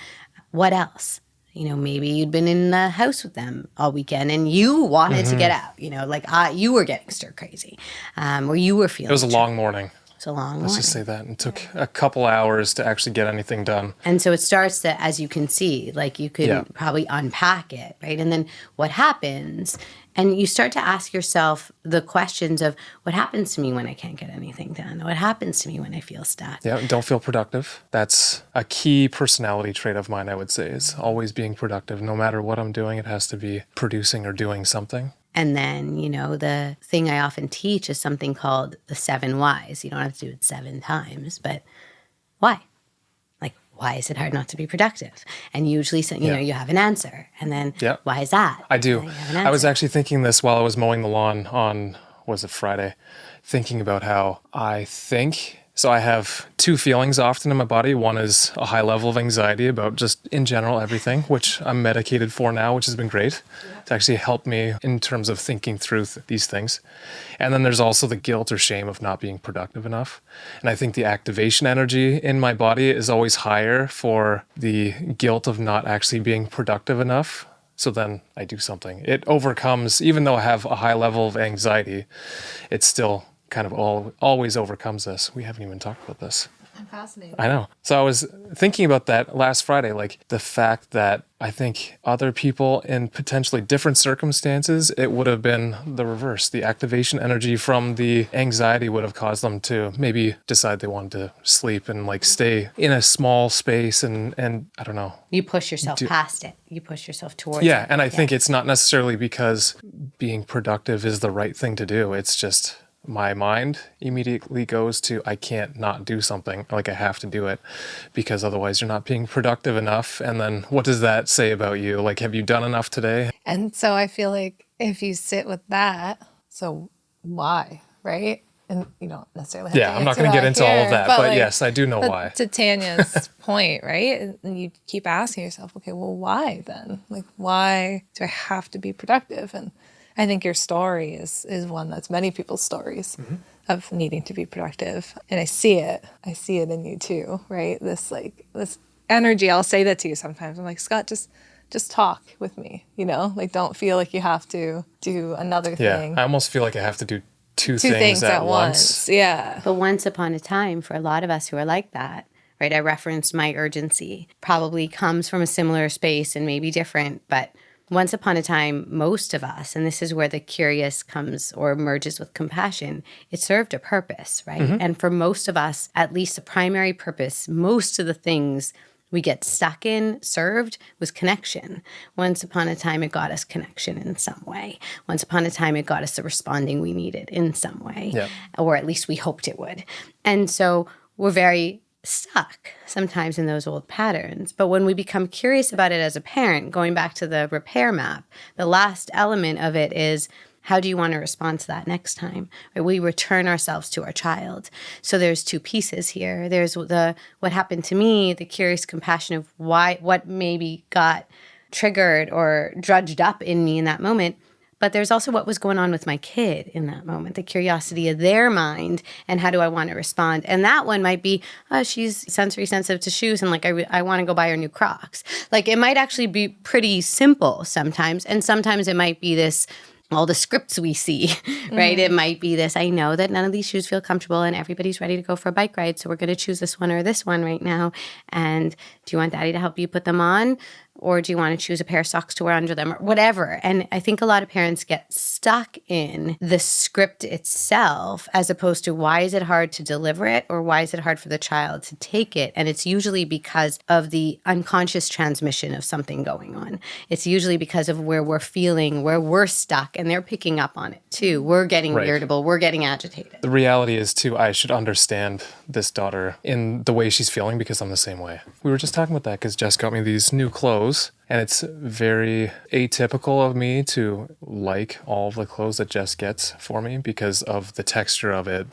What else? You know, maybe you'd been in the house with them all weekend and you wanted to get out, you know, like you were getting stir crazy, or you were feeling.
It was a long morning.
It's a long morning.
Let's just say that. It took a couple hours to actually get anything done.
And so it starts that, as you can see, like you could probably unpack it, right? And then what happens, and you start to ask yourself the questions of what happens to me when I can't get anything done? What happens to me when I feel stuck?
Yeah, don't feel productive. That's a key personality trait of mine, I would say, is always being productive. No matter what I'm doing, it has to be producing or doing something.
And then, you know, the thing I often teach is something called the 7 whys. You don't have to do it 7 times, but why? Like, why is it hard not to be productive? And usually, you know, you have an answer. And then, why is that?
I do. I was actually thinking this while I was mowing the lawn on, was it Friday? Thinking about how I think, so I have 2 feelings often in my body. One is a high level of anxiety about just in general everything, which I'm medicated for now, which has been great to actually help me in terms of thinking through these things. And then there's also the guilt or shame of not being productive enough. And I think the activation energy in my body is always higher for the guilt of not actually being productive enough. So then I do something. It overcomes, even though I have a high level of anxiety, it's still kind of always overcomes this. We haven't even talked about this.
I'm fascinated.
I know. So I was thinking about that last Friday, like the fact that I think other people in potentially different circumstances, it would have been the reverse. The activation energy from the anxiety would have caused them to maybe decide they wanted to sleep and like stay in a small space and I don't know.
You push yourself past it. You push yourself towards it.
Yeah, and I think it's not necessarily because being productive is the right thing to do. It's just my mind immediately goes to, I can't not do something, like I have to do it because otherwise you're not being productive enough. And then what does that say about you? Like, have you done enough today?
And so I feel like if you sit with that, so why, right? And you don't necessarily have to
I'm not
answer
going to get
that
into all of
here,
that, but
like,
yes, I do know why.
To Tanya's point, right? And you keep asking yourself, okay, well, why then? Like, why do I have to be productive? And I think your story is one that's many people's stories of needing to be productive. And I see it in you too, right? This energy, I'll say that to you sometimes. I'm like, Scott, just talk with me, like don't feel like you have to do another thing.
I almost feel like I have to do two
things at once. Yeah.
But once upon a time, for a lot of us who are like that, right? I referenced my urgency probably comes from a similar space and maybe different, but once upon a time, most of us, and this is where the curious comes or merges with compassion, it served a purpose, right? And for most of us, at least a primary purpose, most of the things we get stuck in, served, was connection. Once upon a time, it got us connection in some way. Once upon a time, it got us the responding we needed in some way, or at least we hoped it would. And so we're very stuck sometimes in those old patterns. But when we become curious about it as a parent, going back to the repair map, the last element of it is, how do you want to respond to that next time? We return ourselves to our child. So there's two pieces here. There's what happened to me, the curious compassion of what maybe got triggered or drudged up in me in that moment. But there's also what was going on with my kid in that moment, the curiosity of their mind and how do I want to respond? And that one might be, she's sensory sensitive to shoes and like I want to go buy her new Crocs. Like it might actually be pretty simple sometimes. And sometimes it might be this, all the scripts we see, right? It might be this, I know that none of these shoes feel comfortable and everybody's ready to go for a bike ride. So we're going to choose this one or this one right now. And do you want daddy to help you put them on? Or do you want to choose a pair of socks to wear under them or whatever? And I think a lot of parents get stuck in the script itself as opposed to why is it hard to deliver it or why is it hard for the child to take it? And it's usually because of the unconscious transmission of something going on. It's usually because of where we're feeling, where we're stuck, and they're picking up on it too. We're getting irritable. We're getting agitated.
The reality is too, I should understand this daughter in the way she's feeling because I'm the same way. We were just talking about that because Jess got me these new clothes. And it's very atypical of me to like all of the clothes that Jess gets for me because of the texture of it.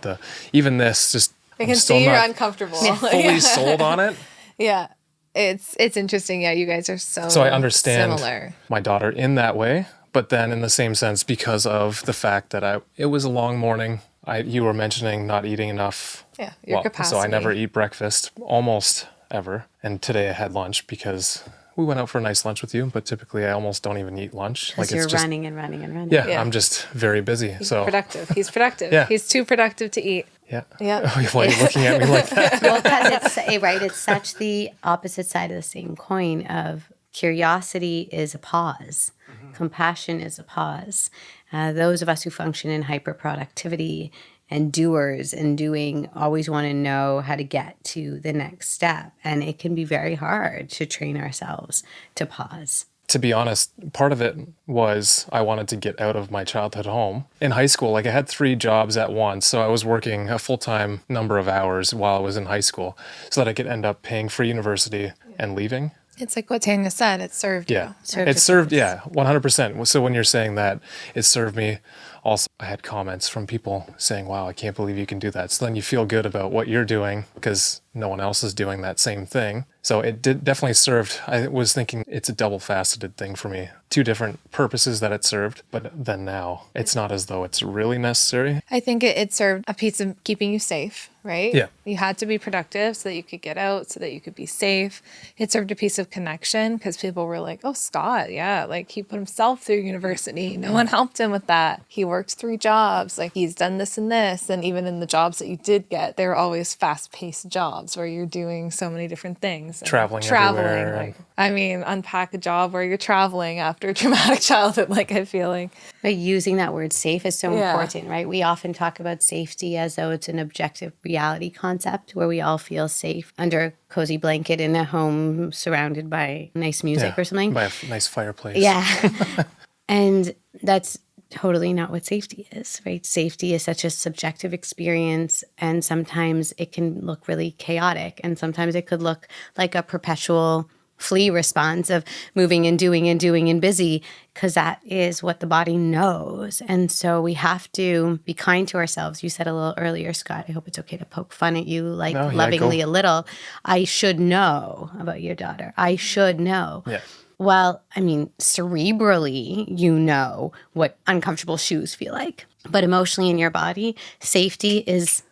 Even this, just
I can see you're uncomfortable.
Fully sold on it.
Yeah, it's interesting. Yeah, you guys are so
I understand
similar.
My daughter in that way, but then in the same sense because of the fact that it was a long morning. You were mentioning not eating enough.
Yeah, your capacity.
So I never eat breakfast almost ever, and today I had lunch because we went out for a nice lunch with you, but typically I almost don't even eat lunch.
Because you're running and running and running.
Yeah, I'm just very busy.
He's productive.
Yeah.
He's too productive to eat.
Yeah.
Yeah.
Why are you looking at me like that?
Well, because it's such the opposite side of the same coin of curiosity is a pause. Compassion is a pause. Those of us who function in hyperproductivity and doers and doing always want to know how to get to the next step. And it can be very hard to train ourselves to pause.
To be honest, part of it was I wanted to get out of my childhood home. In high school, I had 3 jobs at once. So I was working a full-time number of hours while I was in high school so that I could end up paying for university and leaving.
It's like what Tanya said. It served you.
It served, 100%. So when you're saying that, it served me. Also, I had comments from people saying, wow, I can't believe you can do that. So then you feel good about what you're doing because no one else is doing that same thing. So it definitely served. I was thinking it's a double-faceted thing for me. 2 different purposes that it served, but then now it's not as though it's really necessary.
I think it served a piece of keeping you safe, right?
Yeah.
You had to be productive so that you could get out, so that you could be safe. It served a piece of connection because people were like, oh, Scott, yeah, like he put himself through university. No one helped him with that. He worked 3 jobs, like he's done this and this. And even in the jobs that you did get, they're always fast-paced jobs where you're doing so many different things.
Traveling everywhere.
Like, I mean, unpack a job where you're traveling after a traumatic childhood, like I feel like.
But using that word safe is so important, right? We often talk about safety as though it's an objective reality concept where we all feel safe under a cozy blanket in a home surrounded by nice music or something.
By a nice fireplace.
Yeah. And that's totally not what safety is, right? Safety is such a subjective experience, and sometimes it can look really chaotic, and sometimes it could look like a perpetual flee response of moving and doing and busy, because that is what the body knows. And so we have to be kind to ourselves. You said a little earlier, Scott, I hope it's okay to poke fun at you, like lovingly a little. I should know about your daughter. I should know.
Yeah.
Well, I mean, cerebrally, you know what uncomfortable shoes feel like. But emotionally in your body, safety is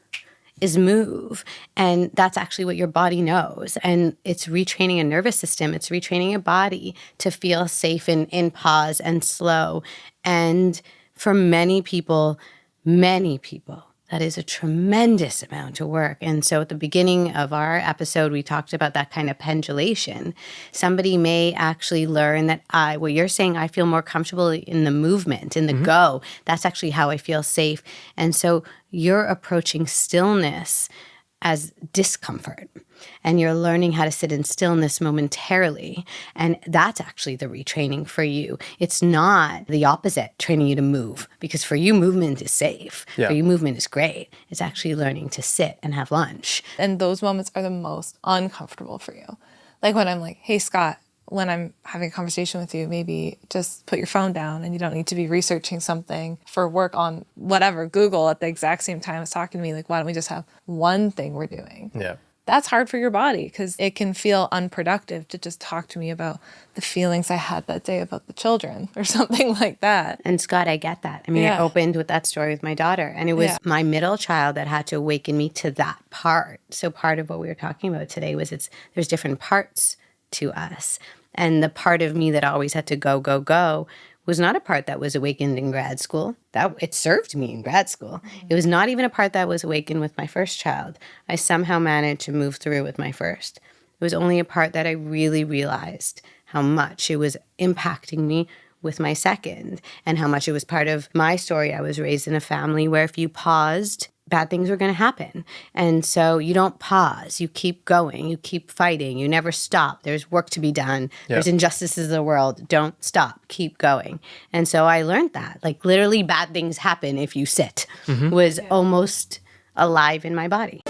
move. And that's actually what your body knows. And it's retraining a nervous system. It's retraining your body to feel safe in pause and slow. And for many people, that is a tremendous amount of work. And so at the beginning of our episode, we talked about that kind of pendulation. Somebody may actually learn that what you're saying, I feel more comfortable in the movement, in the go. That's actually how I feel safe. And so you're approaching stillness as discomfort. And you're learning how to sit in stillness momentarily. And that's actually the retraining for you. It's not the opposite, training you to move. Because for you, movement is safe.
Yeah.
For you, movement is great. It's actually learning to sit and have lunch.
And those moments are the most uncomfortable for you. Like when I'm like, hey, Scott, when I'm having a conversation with you, maybe just put your phone down and you don't need to be researching something for work on whatever, Google at the exact same time as talking to me. Like, why don't we just have one thing we're doing?
Yeah.
That's hard for your body because it can feel unproductive to just talk to me about the feelings I had that day about the children or something like that.
And Scott, I get that. I mean, I opened with that story with my daughter, and it was my middle child that had to awaken me to that part. So part of what we were talking about today was there's different parts to us. And the part of me that always had to go was not a part that was awakened in grad school. That it served me in grad school. It was not even a part that was awakened with my first child. I somehow managed to move through with my first. It was only a part that I really realized how much it was impacting me with my second, and how much it was part of my story. I was raised in a family where if you paused, bad things were going to happen. And so you don't pause. You keep going. You keep fighting. You never stop. There's work to be done. Yep. There's injustices in the world. Don't stop. Keep going. And so I learned that. Like literally bad things happen if you sit was almost alive in my body.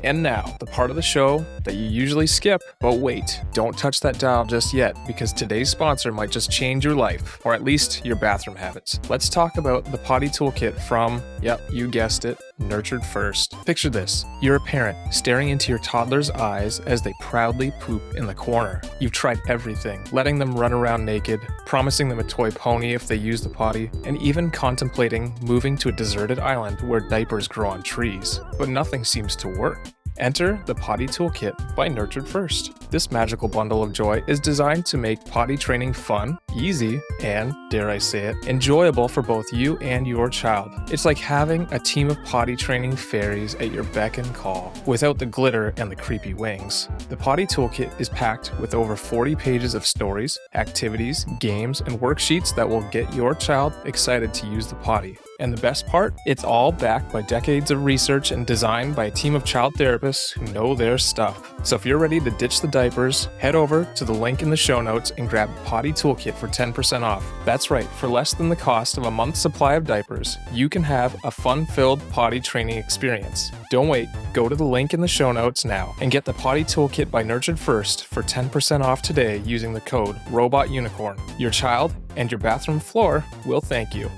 And now, the part of the show that you usually skip. But wait, don't touch that dial just yet, because today's sponsor might just change your life, or at least your bathroom habits. Let's talk about the potty toolkit from, yep, you guessed it, Nurtured First. Picture this. You're a parent staring into your toddler's eyes as they proudly poop in the corner. You've tried everything, letting them run around naked, promising them a toy pony if they use the potty, and even contemplating moving to a deserted island where diapers grow on trees. But nothing seems to work. Enter the Potty Toolkit by Nurtured First. This magical bundle of joy is designed to make potty training fun, easy, and, dare I say it, enjoyable for both you and your child. It's like having a team of potty training fairies at your beck and call, without the glitter and the creepy wings. The Potty Toolkit is packed with over 40 pages of stories, activities, games, and worksheets that will get your child excited to use the potty. And the best part? It's all backed by decades of research and designed by a team of child therapists who know their stuff. So if you're ready to ditch the diapers, head over to the link in the show notes and grab Potty Toolkit for 10% off. That's right, for less than the cost of a month's supply of diapers, you can have a fun-filled potty training experience. Don't wait, go to the link in the show notes now and get the Potty Toolkit by Nurtured First for 10% off today using the code ROBOTUNICORN. Your child and your bathroom floor will thank you.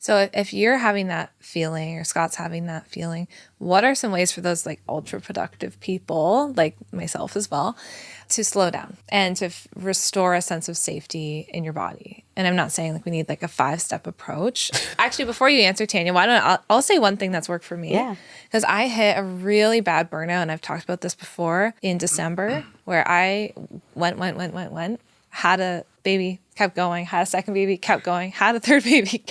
So if you're having that feeling or Scott's having that feeling, what are some ways for those like ultra productive people, like myself as well, to slow down and to restore a sense of safety in your body? And I'm not saying like we need like a 5-step approach. Actually, before you answer, Tanya, I'll say one thing that's worked for me.
Yeah.
Because I hit a really bad burnout, and I've talked about this before, in December, where I went, had a baby, kept going, had a second baby, kept going, had a third baby,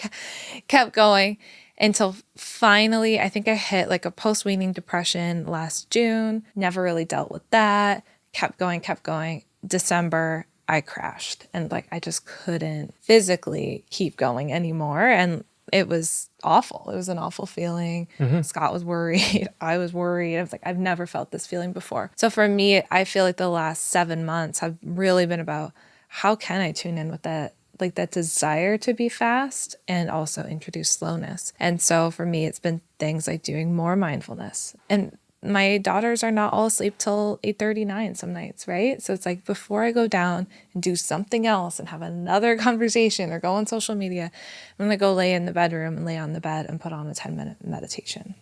kept going, until finally I think I hit like a post-weaning depression last June. Never really dealt with that. Kept going. December, I crashed, and like I just couldn't physically keep going anymore. And it was awful. It was an awful feeling. Scott was worried. I was worried. I was like, I've never felt this feeling before. So for me, I feel like the last 7 months have really been about how can I tune in with that, like that desire to be fast and also introduce slowness. And so for me, it's been things like doing more mindfulness. And my daughters are not all asleep till 8:39 some nights, right? So it's like before I go down and do something else and have another conversation or go on social media, I'm going to go lay in the bedroom and lay on the bed and put on a 10-minute meditation.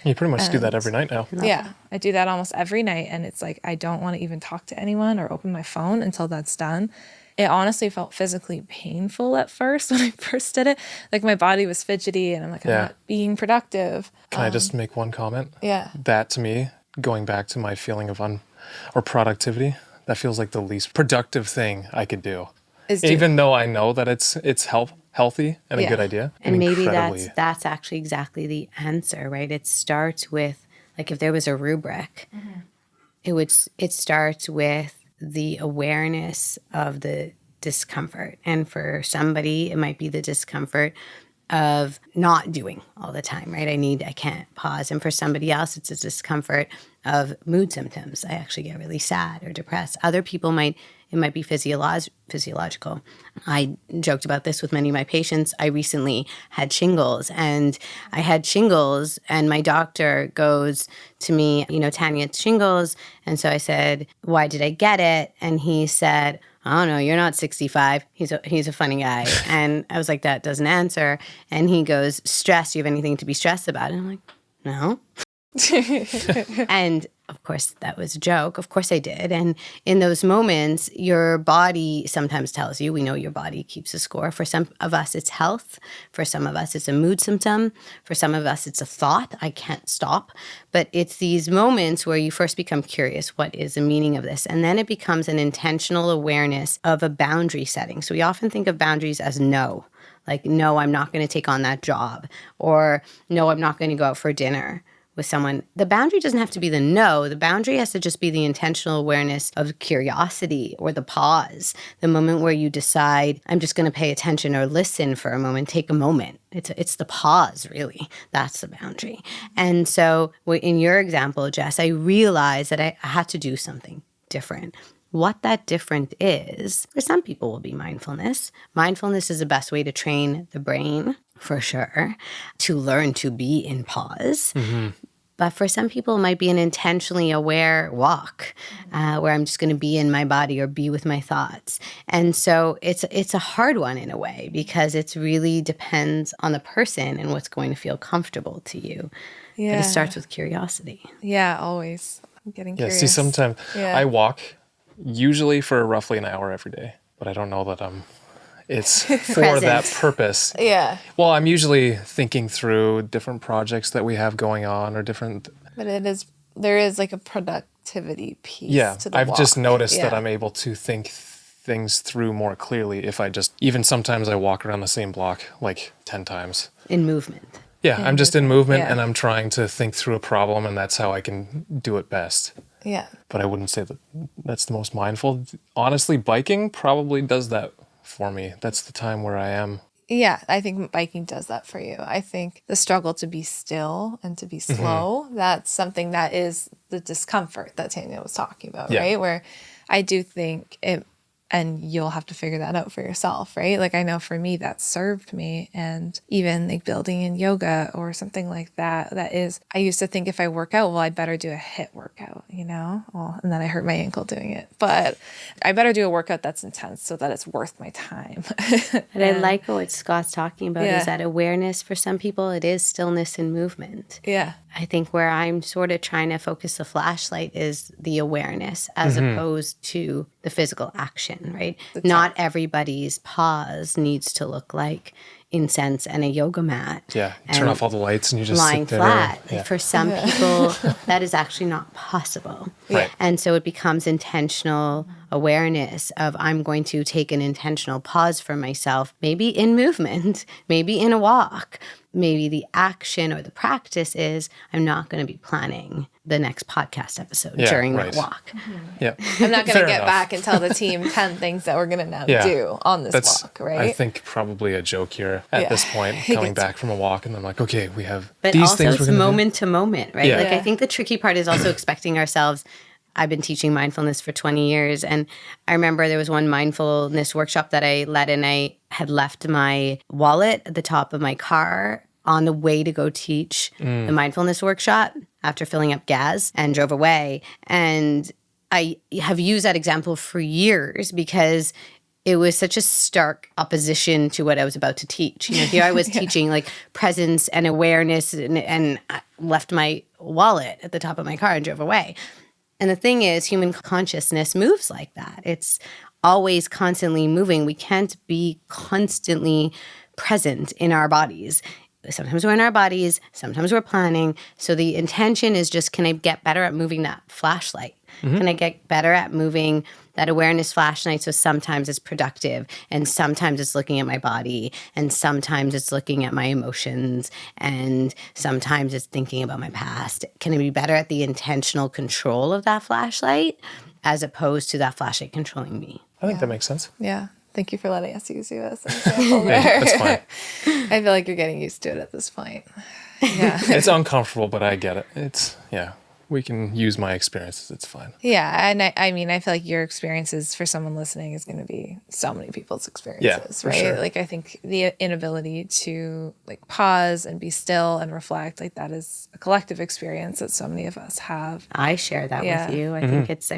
You pretty much do that every night now.
Yeah, I do that almost every night. And it's like, I don't want to even talk to anyone or open my phone until that's done. It honestly felt physically painful at first when I first did it. Like my body was fidgety and I'm like, I'm not being productive.
Can I just make one comment?
Yeah.
That to me, going back to my feeling of or productivity, that feels like the least productive thing I could do. Even though I know that it's healthy and a good idea.
And maybe that's actually exactly the answer, right? It starts with, like, if there was a rubric, it starts with the awareness of the discomfort. And for somebody, it might be the discomfort of not doing all the time, right? I can't pause. And for somebody else, it's a discomfort of mood symptoms. I actually get really sad or depressed. Other people it might be physiological. I joked about this with many of my patients. I recently had shingles, and my doctor goes to me, Tanya, it's shingles. And so I said, why did I get it? And he said, I don't know, you're not 65. He's a funny guy. And I was like, that doesn't answer. And he goes, stress, do you have anything to be stressed about? And I'm like, no. And of course, that was a joke. Of course I did. And in those moments, your body sometimes tells you, we know your body keeps a score. For some of us, it's health. For some of us, it's a mood symptom. For some of us, it's a thought. I can't stop. But it's these moments where you first become curious, what is the meaning of this? And then it becomes an intentional awareness of a boundary setting. So we often think of boundaries as no. Like, no, I'm not going to take on that job. Or no, I'm not going to go out for dinner with someone. The boundary doesn't have to be the no. The boundary has to just be the intentional awareness of curiosity or the pause, the moment where you decide, I'm just going to pay attention or listen for a moment, take a moment. It's the pause, really. That's the boundary. And so in your example, Jess, I realized that I had to do something different. What that different is, for some people will be mindfulness. Mindfulness is the best way to train the brain, for sure, to learn to be in pause. Mm-hmm. But for some people, it might be an intentionally aware walk where I'm just going to be in my body or be with my thoughts. And so it's a hard one in a way because it really depends on the person and what's going to feel comfortable to you. Yeah. But it starts with curiosity.
Yeah, always. I'm getting curious.
See, sometimes I walk usually for roughly an hour every day, but I don't know that it's for that purpose.
Yeah.
Well, I'm usually thinking through different projects that we have going on or different.
But there is like a productivity piece to the
I've
walk.
just noticed that I'm able to think things through more clearly if I even sometimes I walk around the same block like 10 times.
In movement.
Yeah, I'm just in movement and I'm trying to think through a problem, and that's how I can do it best.
Yeah.
But I wouldn't say that's the most mindful. Honestly, biking probably does that for me. That's the time where I am.
Yeah, I think biking does that for you. I think the struggle to be still and to be slow, that's something that is the discomfort that Tanya was talking about, right? Where I do think and you'll have to figure that out for yourself, right? Like I know for me that served me. And even like building in yoga or something like that, I used to think if I work out, well, I better do a HIIT workout, well, and then I hurt my ankle doing it, but I better do a workout that's intense so that it's worth my time.
And I like what Scott's talking about is that awareness. For some people, it is stillness and movement.
Yeah.
I think where I'm sort of trying to focus the flashlight is the awareness as opposed to the physical action, right? Not everybody's pause needs to look like incense and a yoga mat.
Yeah. Turn off all the lights and you just
lying
sit there.
flat.
Yeah.
For some people, that is actually not possible.
Right.
And so it becomes intentional awareness of I'm going to take an intentional pause for myself, maybe in movement, maybe in a walk. Maybe the action or the practice is I'm not going to be planning the next podcast episode during that walk.
Yeah.
I'm not going to get back and tell the team 10 things that we're going to now do on this walk, right?
I think probably a joke here at this point, coming back from a walk and I'm like, okay, we have
but
these
also
things we're
it's
going to
moment to moment, right?
Yeah.
Like I think the tricky part is also expecting ourselves. I've been teaching mindfulness for 20 years. And I remember there was one mindfulness workshop that I led and I had left my wallet at the top of my car on the way to go teach the mindfulness workshop after filling up gas and drove away. And I have used that example for years because it was such a stark opposition to what I was about to teach. Here I was teaching like presence and awareness and I left my wallet at the top of my car and drove away. And the thing is, human consciousness moves like that. It's always constantly moving. We can't be constantly present in our bodies. Sometimes we're in our bodies, sometimes we're planning. So the intention is just, can I get better at moving that flashlight? Can I get better at moving that awareness flashlight? So sometimes it's productive and sometimes it's looking at my body and sometimes it's looking at my emotions and sometimes it's thinking about my past. Can I be better at the intentional control of that flashlight as opposed to that flashlight controlling me?
I think that makes sense.
Yeah. Thank you for letting us use you as an example there.
That's fine.
I feel like you're getting used to it at this point. Yeah.
It's uncomfortable, but I get it. We can use my experiences. It's fine.
Yeah. And I mean, I feel like your experiences for someone listening is going to be so many people's experiences, right?
Sure.
Like, I think the inability to like pause and be still and reflect, like that is a collective experience that so many of us have.
I share that with you. I think it's,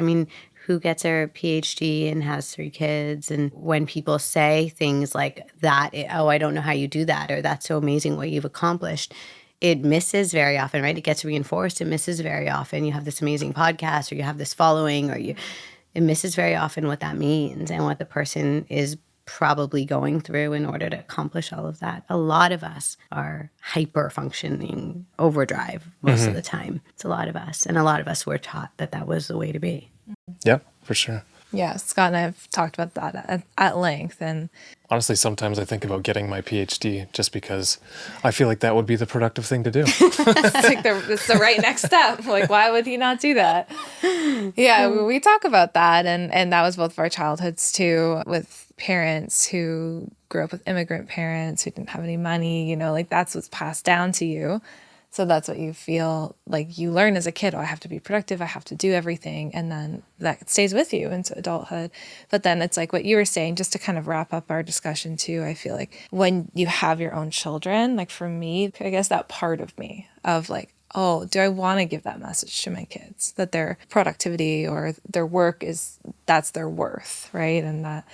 who gets her PhD and has 3 kids? And when people say things like that, oh, I don't know how you do that, or that's so amazing what you've accomplished, it misses very often, right? It gets reinforced. It misses very often. You have this amazing podcast or you have this following it misses very often what that means and what the person is probably going through in order to accomplish all of that. A lot of us are hyper functioning overdrive most of the time. It's a lot of us. And a lot of us were taught that that was the way to be.
Yep, for sure.
Yeah, Scott and I have talked about that at length. And
honestly, sometimes I think about getting my PhD just because I feel like that would be the productive thing to do.
it's like it's the right next step. Like, why would he not do that? Yeah, we talk about that. And that was both of our childhoods too, with parents who grew up with immigrant parents who didn't have any money, like that's what's passed down to you. So that's what you feel like you learn as a kid. Oh, I have to be productive. I have to do everything. And then that stays with you into adulthood. But then it's like what you were saying, just to kind of wrap up our discussion too, I feel like when you have your own children, like for me, I guess that part of me of like, oh, do I want to give that message to my kids that their productivity or their work that's their worth, right? And that,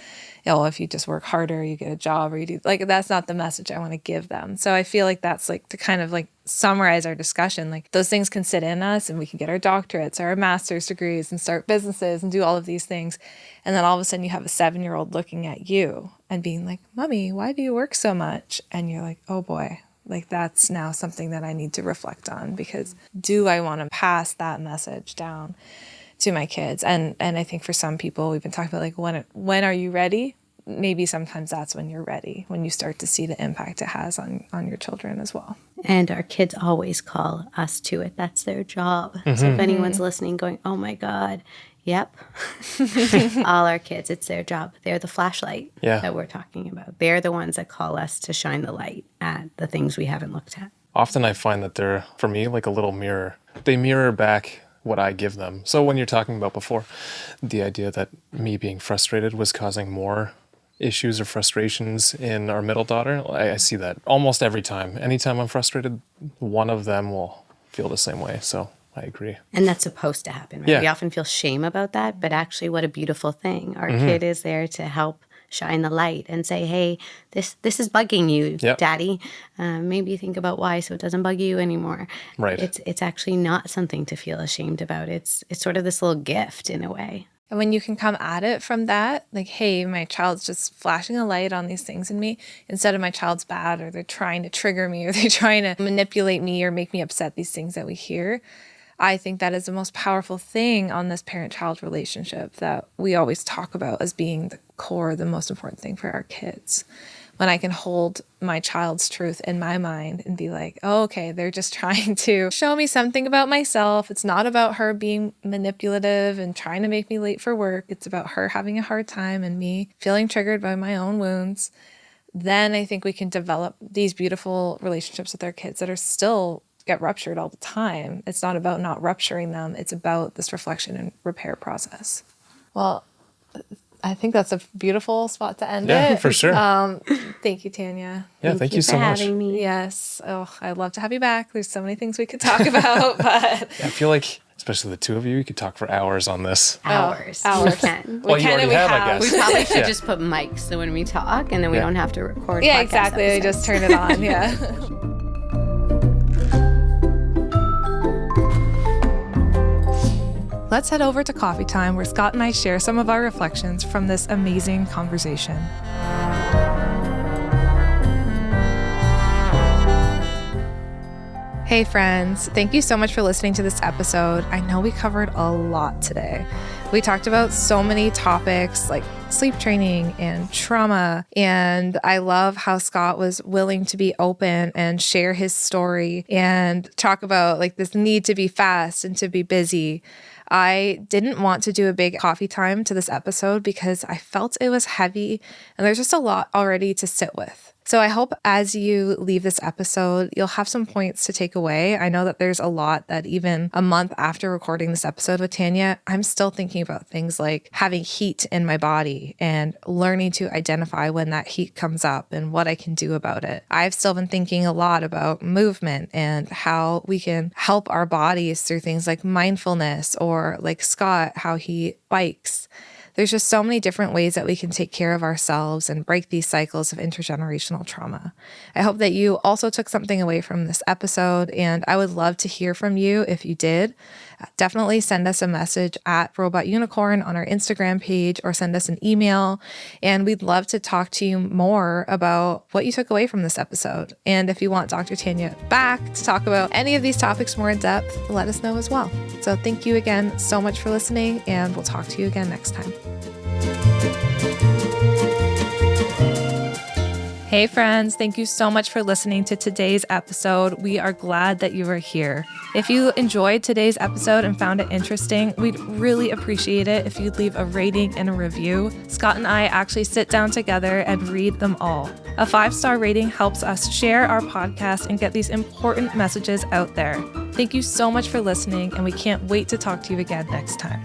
if you just work harder, you get a job or you do, like, that's not the message I want to give them. So I feel like that's like to kind of like summarize our discussion, like those things can sit in us and we can get our doctorates or our master's degrees and start businesses and do all of these things. And then all of a sudden you have a 7-year-old looking at you and being like, Mommy, why do you work so much? And you're like, oh boy, like that's now something that I need to reflect on, because do I want to pass that message down to my kids? And I think for some people, we've been talking about like, when are you ready? Maybe sometimes that's when you're ready, when you start to see the impact it has on your children as well.
And our kids always call us to it. That's their job. So if anyone's listening going, oh my God, yep. All our kids, it's their job. They're the flashlight that we're talking about. They're the ones that call us to shine the light at the things we haven't looked at.
Often I find that they're, for me, like a little mirror. They mirror back what I give them. So when you're talking about before, the idea that me being frustrated was causing more issues or frustrations in our middle daughter, I see that almost every time. Anytime I'm frustrated, one of them will feel the same way. So I agree.
And that's supposed to happen, right?
Yeah.
We often feel shame about that, but actually what a beautiful thing. Our kid is there to help shine the light and say, hey, this is bugging you,
Yep.
Daddy. Maybe think about why so it doesn't bug you anymore.
Right.
It's actually not something to feel ashamed about. It's sort of this little gift in a way.
And when you can come at it from that, like, hey, my child's just flashing a light on these things in me, instead of my child's bad, or they're trying to trigger me, or they're trying to manipulate me or make me upset, these things that we hear, I think that is the most powerful thing on this parent-child relationship that we always talk about as being the core, the most important thing for our kids. When I can hold my child's truth in my mind and be like, oh, okay, they're just trying to show me something about myself. It's not about her being manipulative and trying to make me late for work. It's about her having a hard time and me feeling triggered by my own wounds. Then I think we can develop these beautiful relationships with our kids that are still get ruptured all the time. It's not about not rupturing them. It's about this reflection and repair process. Well, I think that's a beautiful spot to end it.
Yeah, for sure.
Thank you, Tanya.
Yeah, thank you so
for
much.
having me.
Yes. Oh, I'd love to have you back. There's so many things we could talk about, but
I feel like, especially the two of you, you could talk for hours on this.
Hours.
hours.
We can.
Well, you
can and
already
we
have, I
have.
guess.
We probably should
Yeah.
just put mics so when we talk and then we
Yeah.
don't have to record.
yeah,
podcast
exactly. We
episodes.
just turn it on. Yeah. Let's head over to coffee time where Scott and I share some of our reflections from this amazing conversation. Hey friends, thank you so much for listening to this episode. I know we covered a lot today. We talked about so many topics like sleep training and trauma, and I love how Scott was willing to be open and share his story and talk about like this need to be fast and to be busy. I didn't want to do a big coffee time to this episode because I felt it was heavy and there's just a lot already to sit with. So I hope as you leave this episode, you'll have some points to take away. I know that there's a lot that even a month after recording this episode with Tanya, I'm still thinking about things like having heat in my body and learning to identify when that heat comes up and what I can do about it. I've still been thinking a lot about movement and how we can help our bodies through things like mindfulness, or like Scott, how he bikes. There's just so many different ways that we can take care of ourselves and break these cycles of intergenerational trauma. I hope that you also took something away from this episode, and I would love to hear from you if you did. Definitely send us a message at Robot Unicorn on our Instagram page, or send us an email, and we'd love to talk to you more about what you took away from this episode. And if you want Dr. Tanya back to talk about any of these topics more in depth, let us know as well. So thank you again so much for listening, and we'll talk to you again next time. Hey friends, thank you so much for listening to today's episode. We are glad that you are here. If you enjoyed today's episode and found it interesting, we'd really appreciate it if you'd leave a rating and a review. Scott and I actually sit down together and read them all. A 5-star rating helps us share our podcast and get these important messages out there. Thank you so much for listening, and we can't wait to talk to you again next time.